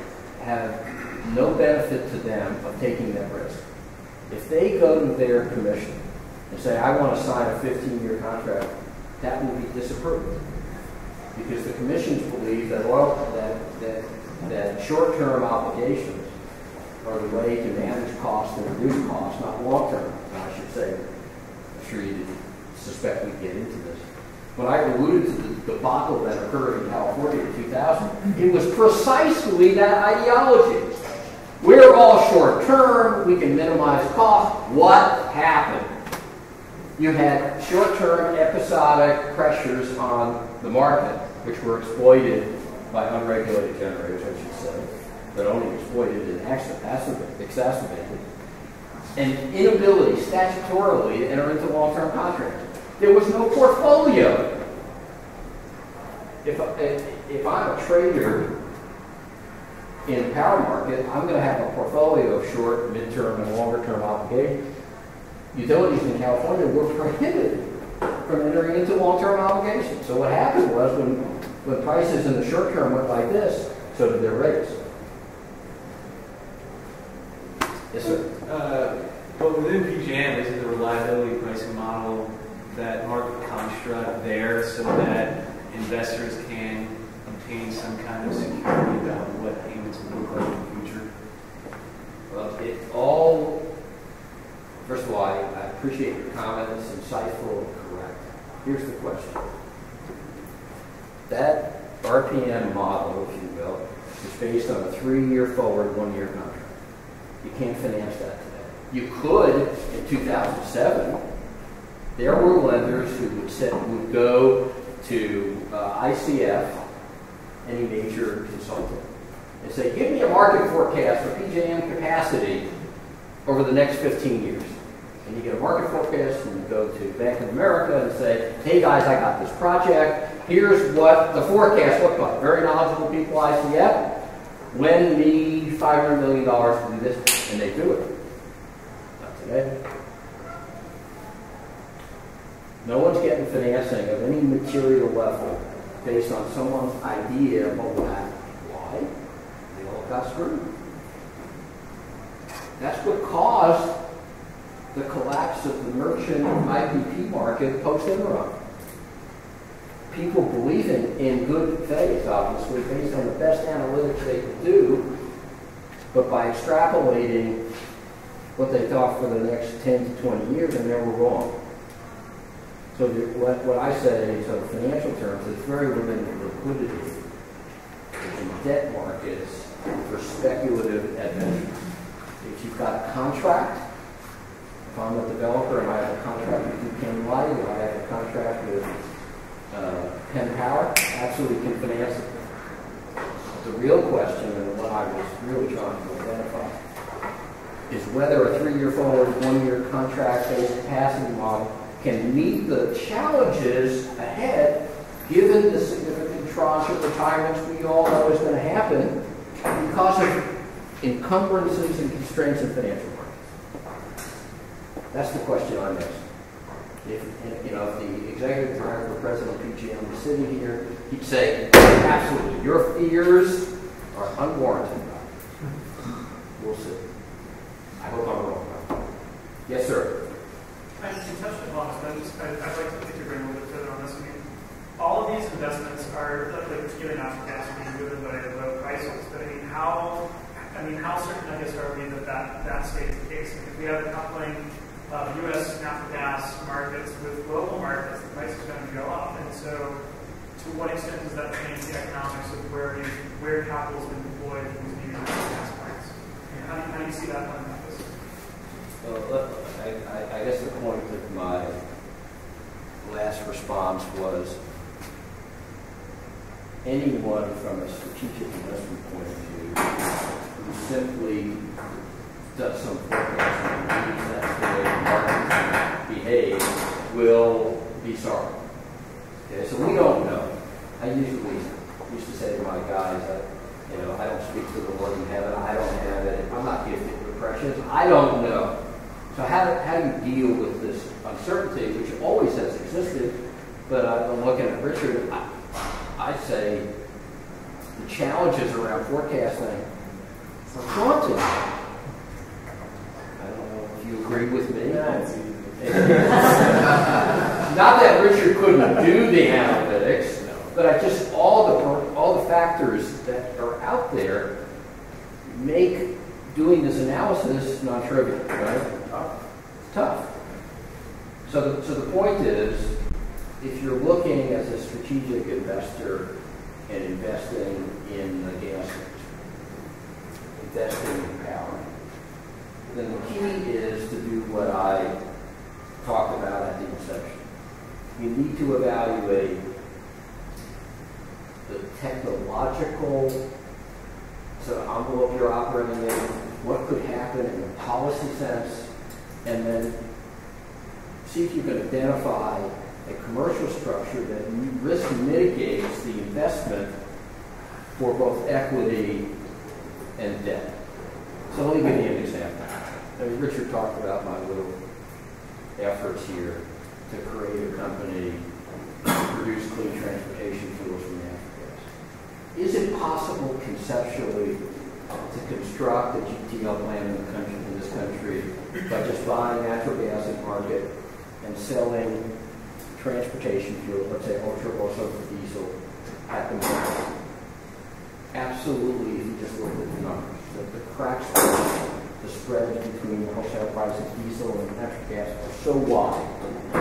have no benefit to them of taking that risk. If they go to their commission and say, I want to sign a 15-year contract, that will be disapproved. Because the commissions believe that that short-term obligations are the way to manage costs and reduce costs, not long-term. I should say, I'm sure you didn't suspect we'd get into this. When I alluded to the debacle that occurred in California in 2000, it was precisely that ideology. We're all short-term, we can minimize costs. What happened? You had short-term episodic pressures on the market, which were exploited by unregulated generators, I should say, but only exploited and exacerbated, and inability statutorily to enter into long-term contracts. There was no portfolio. If I'm a trader in the power market, I'm going to have a portfolio of short, mid-term, and longer-term obligations. Utilities in California were prohibited from entering into long-term obligations. So what happened was when prices in the short term went like this, so did their rates. Yes, sir? But within PJM, isn't the reliability pricing model that market construct there so that investors can obtain some kind of security about what payments will look like in the future? Well, it all... First of all, I appreciate your comment. It's insightful and correct. Here's the question. That RPM model, if you will, is based on a 3-year forward, 1-year contract. You can't finance that today. You could in 2007. There were lenders who would go to ICF, any major consultant, and say, give me a market forecast for PJM capacity over the next 15 years. And you get a market forecast, and you go to Bank of America and say, hey guys, I got this project. Here's what the forecast looked like. Very knowledgeable people, ICF. Lend me $500 million to do this, and they do it. Not today. No one's getting financing of any material level based on someone's idea of what will happen. Why? They all got screwed. That's what caused the collapse of the merchant IPP market post-Enron. People believing in good faith, obviously, based on the best analytics they could do, but by extrapolating what they thought for the next 10 to 20 years, and they were wrong. So what I say, so in financial terms, it's very limited liquidity in debt markets for speculative adventures. If you've got a contract, If I'm a developer and I have a contract with Duquesne Light, or I have a contract with Penn Power, absolutely can finance it. The real question, and what I was really trying to identify, is whether a 3-year forward, 1-year contract-based capacity model can meet the challenges ahead, given the significant tranche of retirements we all know is going to happen because of encumbrances and constraints in financial markets. That's the question I'm asking. If the executive director or president of PGM was sitting here, he'd say, absolutely, your fears are unwarranted. We'll see. I hope I'm wrong. Yes, sir. You touched upon this, but I'd like to pick your brain a little bit further on this. I mean, all of these investments are, particularly natural gas, are being driven by low prices. But how certain, I guess, are we that stays the case? I mean, if we have a coupling of U.S. natural gas markets with global markets, the price is going to go up. And so, to what extent does that change the economics of where capital has been deployed in these new natural gas markets? How do you see that playing out? Well, I guess the point of my last response was anyone from a strategic investment point of view who simply does some forecasting and believes that's the way the market behaves will be sorry. Okay, so we don't know. I usually used to say to my guys, I don't speak to the Lord in heaven. I don't have it. I'm not gifted with precious. I don't know. So how do you deal with this uncertainty, which always has existed? But I'm looking at Richard. I'd say the challenges around forecasting are daunting. I don't know if you agree with me. Not that Richard couldn't do the analytics, but I just all the factors that are out there make doing this analysis non-trivial, right? It's tough. So the point is, if you're looking as a strategic investor and investing in the gas, investing in power, then the key is to do what I talked about at the inception. You need to evaluate the technological envelope you're operating in, what could happen in a policy sense, and then see if you can identify a commercial structure that risk mitigates the investment for both equity and debt. So let me give you an example. Richard talked about my little efforts here to create a company to produce clean transportation fuels from natural gas. Is it possible conceptually to construct a GTL plant in this country by just buying natural gas in the market and selling transportation fuel, let's say ultra low sulfur diesel, at the market? Absolutely, if you just look at the numbers. The crack spread, the spreads between the wholesale price of diesel and natural gas are so wide, a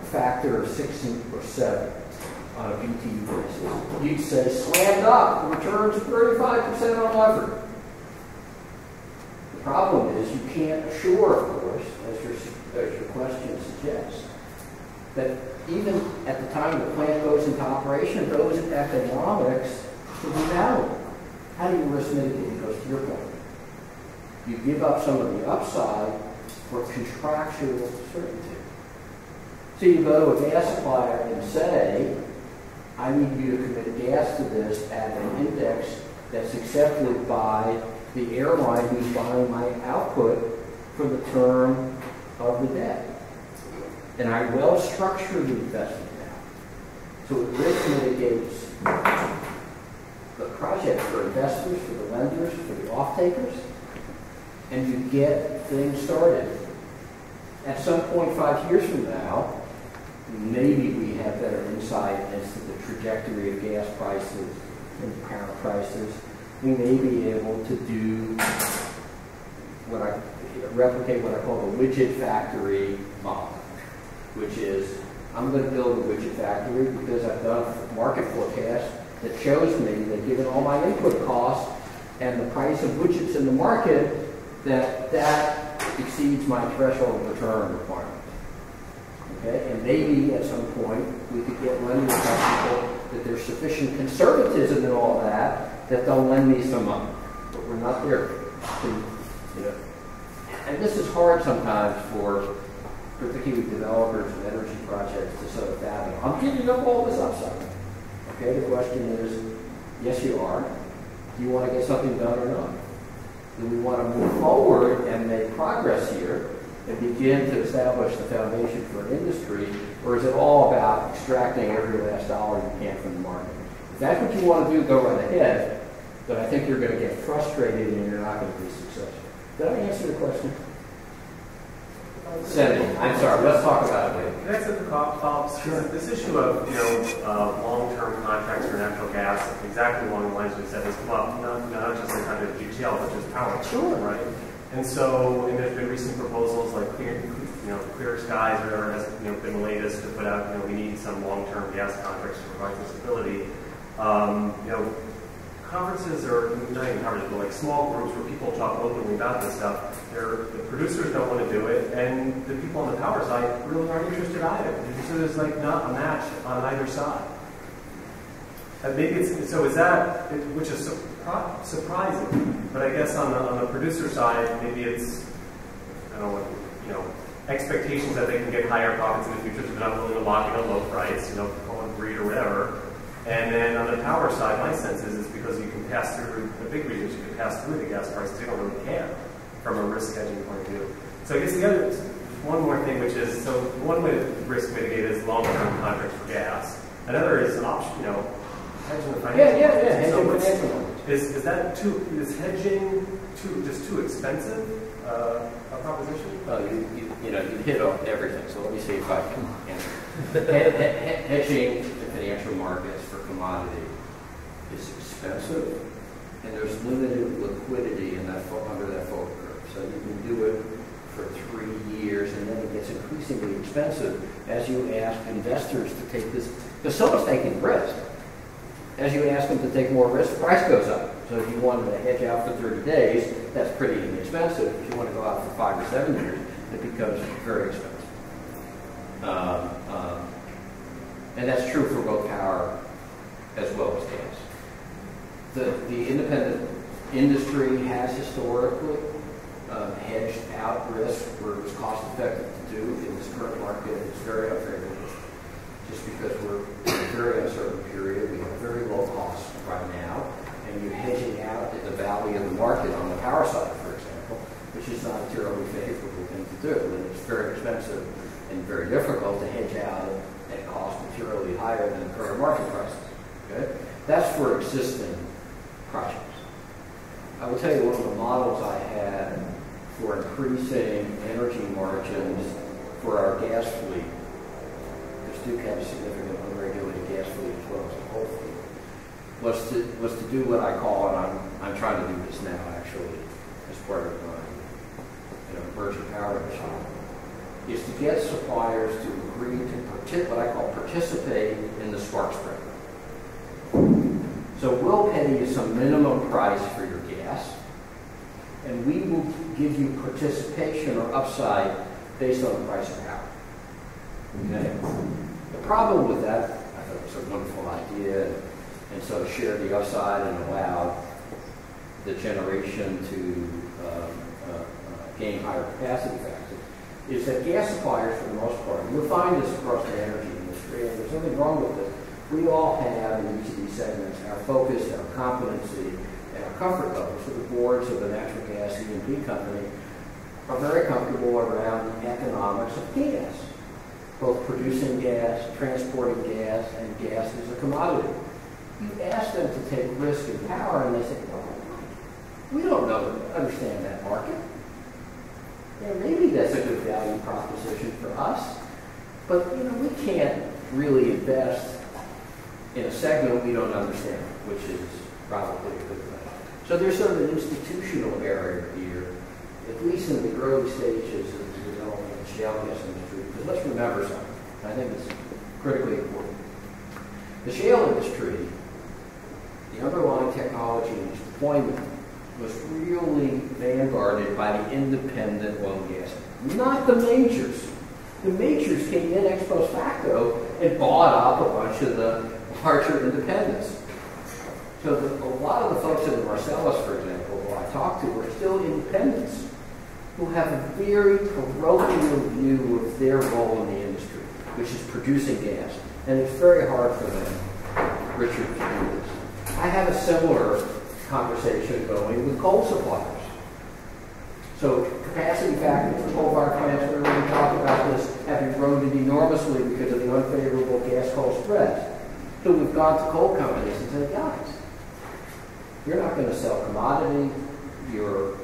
factor of 6 or 7 on a BTU basis. You'd say, slammed up, the returns 35% on levered. The problem is you can't assure, of course, as your question suggests, that even at the time the plant goes into operation, those economics will be valid. How do you risk mitigate? It goes to your point. You give up some of the upside for contractual certainty. So you go to a gas supplier and say, I need you to commit gas to this at an index that's accepted by the airline who's buying my output for the term of the debt. And I well structure the investment now. So it risk mitigates the project for investors, for the lenders, for the off-takers, and you get things started. At some point 5 years from now, maybe we have better insight as to the trajectory of gas prices and power prices. We may be able to do replicate what I call the widget factory model, which is I'm going to build a widget factory because I've done a market forecast that shows me that given all my input costs and the price of widgets in the market, that exceeds exceeds my threshold return requirement. Okay, and maybe at some point we could get lenders comfortable that there's sufficient conservatism in all that they'll lend me some money. But we're not there. You know. And this is hard sometimes for particularly developers of energy projects to sort of fathom. I'm giving up all this upside. Okay, the question is, yes you are. Do you want to get something done or not? Do we want to move forward and make progress here and begin to establish the foundation for an industry, or is it all about extracting every last dollar you can from the market? If that's what you want to do, go right ahead, but I think you're going to get frustrated and you're not going to be successful. Did I answer the question? Cindy, I'm sorry, let's talk about it later. Can I set the follow-up? Sure. This issue of long-term contracts for natural gas, exactly along the lines we said, has come up not just in kind of GTL, but just power. Sure. Right? And so, and there's been recent proposals like Clear Skies or whatever has been the latest to put out, we need some long-term gas contracts to provide some stability. Conferences or not even conferences, but like small groups where people talk openly about this stuff, the producers don't want to do it, and the people on the power side really aren't interested either. So there's like not a match on either side. And maybe it's, so is that, which is surprising, but I guess on the producer side, maybe it's, I don't know, expectations that they can get higher profits in the future, so they're not willing to lock in a low price, call it greed or whatever. And then on the power side, my sense is because you can pass through, the big reason is you can pass through the gas prices, they don't really care from a risk hedging point of view. So I guess the other, one more thing, which is, so one way to risk mitigate is long-term contracts for gas. Another is option, hedging the financial markets. So is that is hedging just too expensive a proposition? Well, you hit on everything, so let me see if I can answer. Hedging the financial markets for commodity is expensive, and there's limited liquidity in that under that forward curve. So you can do it for 3 years, and then it gets increasingly expensive as you ask investors to take this, because someone's taking risk. As you ask them to take more risk, the price goes up. So if you wanted to hedge out for 30 days, that's pretty inexpensive. If you want to go out for 5 or 7 years, it becomes very expensive. And that's true for both power as well as gas. The independent industry has historically hedged out risk where it was cost effective to do. In this current market, it's very unfavorable. Just because we're in a very uncertain period, we have very low costs right now, and you're hedging out at the value of the market on the power side, for example, which is not a terribly favorable thing to do. And it's very expensive and very difficult to hedge out at cost materially higher than the current market prices. Okay? That's for existing projects. I will tell you one of the models I had for increasing energy margins for our gas fleet, because Duke has a significant unregulated gas fleet as well as a coal fleet, was to do what I call, and I'm trying to do this now actually as part of my emerging power initiative, is to get suppliers to agree to what I call participate in the spark spread. So we'll pay you some minimum price for your gas, and we will give you participation or upside based on the price of power. Okay? The problem with that, I thought it was a wonderful idea, and so shared the upside and allowed the generation to gain higher capacity factors, is that gas suppliers, for the most part, and you'll find this across the energy industry, and there's nothing wrong with this, we all have in each of these segments our focus, our competency, and our comfort level. So the boards of the natural gas E&P company are very comfortable around the economics of gas, both producing gas, transporting gas, and gas as a commodity. You ask them to take risk in power, and they say, well, we don't understand that market. Yeah, maybe that's a good value proposition for us, but we can't really invest in a segment we don't understand, which is probably a good thing. So there's sort of an institutional barrier here, at least in the early stages of the development of the shale gas industry, because let's remember something. I think it's critically important. The shale industry, the underlying technology and its deployment, was really vanguarded by the independent oil and gas industry. not the majors. The majors came in ex post facto and bought up a bunch of the larger independents. So a lot of the folks in the Marcellus, for example, who I talked to, are still independents who have a very parochial view of their role in the industry, which is producing gas. And it's very hard for them, Richard, to do this. I have a similar conversation going with coal suppliers. So capacity factors for coal-fired plants, we already talked about this, have eroded enormously because of the unfavorable gas-coal spreads. So we've gone to coal companies and said, guys, you're not going to sell commodity, your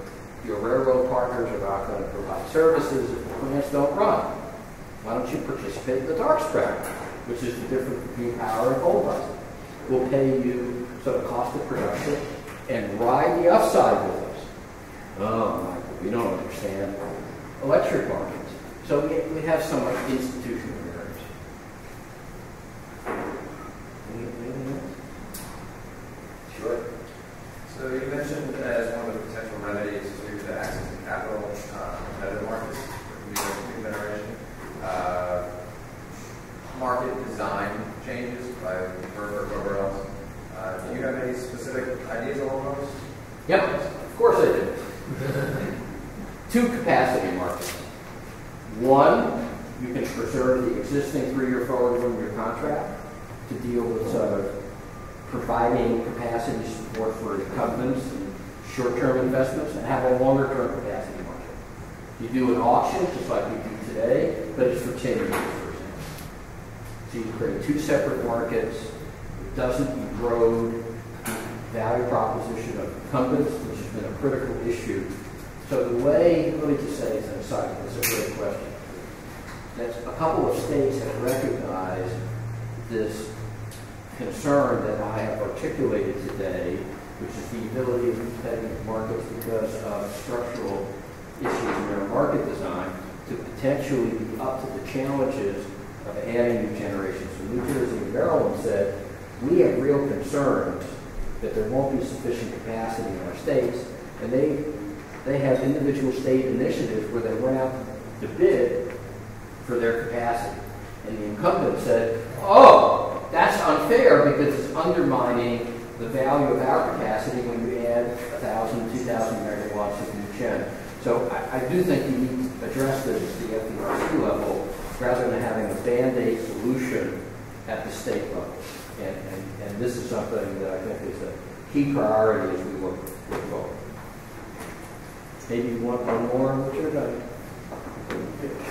railroad partners are not going to provide services if the plants don't run. Why don't you participate in the dark spread, which is the difference between power and coal prices? We'll pay you sort of cost of production and ride the upside with us. Oh, Michael, we don't understand electric markets. So we have some like institutional barriers. Anything else? Sure. So you mentioned as one of the potential remedies to access to capital competitive markets for new generation, market design changes by FERC or whoever else. Do you have any specific ideas along those? Yep, of course I do. Two capacity markets. One, you can preserve the existing 3-year forward 1-year contract to deal with providing capacity support for incumbents and short-term investments, and have a longer-term capacity market. You do an auction, just like we do today, but it's for 10 years, for example. So you create two separate markets. It doesn't erode the value proposition of incumbents, which has been a critical issue. So the way, let me just say as an aside, that's a great question. That's a couple of states have recognized this concern that I have articulated today, which is the ability of competitive markets because of structural issues in their market design to potentially be up to the challenges of adding new generations. So New Jersey and Maryland said, we have real concerns that there won't be sufficient capacity in our states, and they have individual state initiatives where they went out to bid for their capacity. And the incumbent said, oh, that's unfair because it's undermining the value of our capacity when we add 1,000, 2,000 megawatts of new gen. So I do think you need to address this at the FERC level rather than having a Band-Aid solution at the state level. And this is something that I think is a key priority as we look forward. Maybe you want one more, Richard?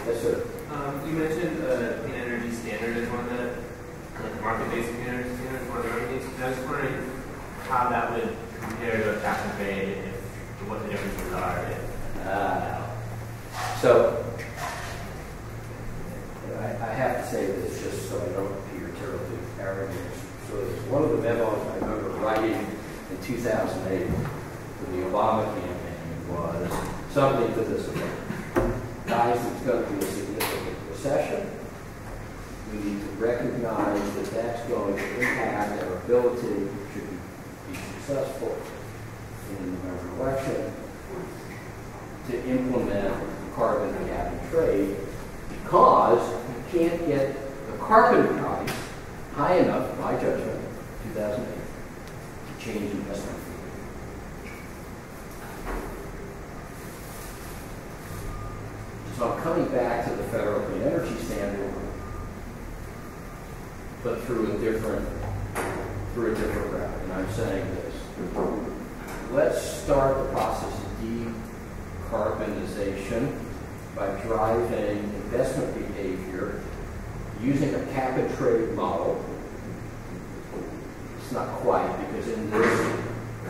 Yes, sir. You mentioned clean energy standard as one of the market-based clean energy standards, one of the remedies. I was wondering how that would compare to a cap and trade, if what the differences are. So I have to say this just so I don't appear terribly arrogant. So one of the memos I remember writing in 2008 for the Obama campaign was something to this effect. Guys, it's going to be a significant recession. We need to recognize that that's going to impact our ability to be successful in the November election to implement carbon cap and trade because you can't get the carbon price high enough, in my judgment, 2008, to change investment. So I'm coming back to the federal clean energy standard, but through a different route. And I'm saying this. Let's start the process of decarbonization by driving investment behavior using a cap and trade model. It's not quite, because in this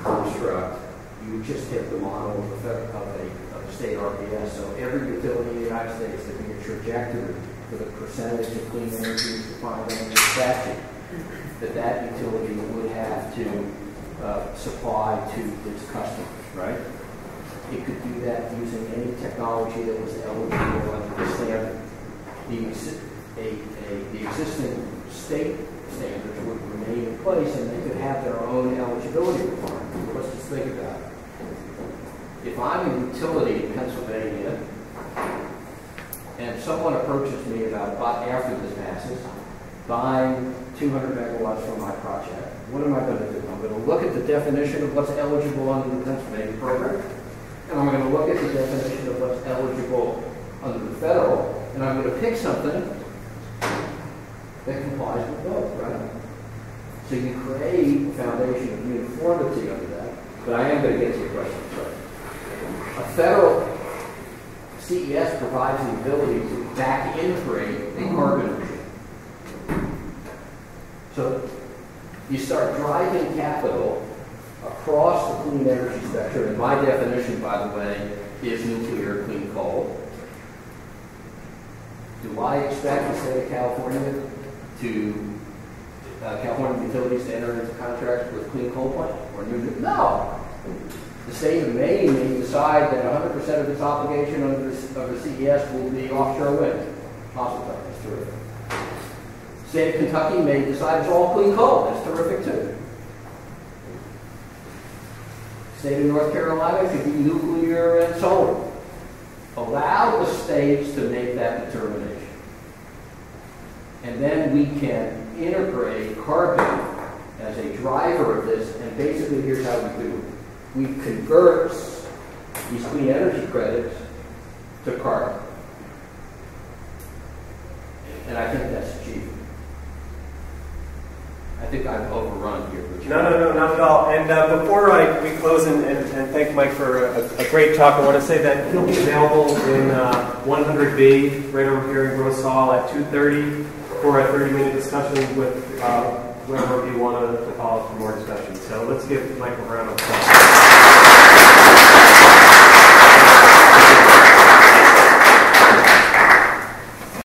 construct, you just hit the model of a state RPS. So every utility in the United States, there be a trajectory for the percentage of clean energy defined under the statute that utility would have to supply to its customers, right? It could do that using any technology that was eligible under the standard. The existing state standards would remain in place, and they could have their own eligibility requirements. Let's just think about it. If I'm a utility in Pennsylvania someone approaches me about after this passes, buying 200 megawatts for my project, what am I going to do? I'm going to look at the definition of what's eligible under the Pennsylvania program, and I'm going to look at the definition of what's eligible under the federal, and I'm going to pick something that complies with both, right? So you create a foundation of uniformity under that, but I am going to get to your question. A federal CES provides the ability to back integrate a carbon regime. So you start driving capital across the clean energy spectrum, and my definition, by the way, is nuclear, clean coal. Do I expect the state of California to California utilities to enter into contracts with clean coal plants or nuclear? No. The state of Maine may decide that 100% of its obligation under the CES will be offshore wind. Fossil power, that's terrific. The state of Kentucky may decide it's all clean coal. That's terrific too. The state of North Carolina could be nuclear and solar. Allow the states to make that determination. And then we can integrate carbon as a driver of this, and basically here's how we do it. We convert these clean energy credits to carbon. And I think that's achievable. I think I've overrun here. No, not at all. And before we close and thank Mike for a great talk, I want to say that he'll be available in 100B right over here in Gross Hall at 2:30 for a 30-minute discussion with whoever you want to follow for more discussion. So let's give Mike a round of applause.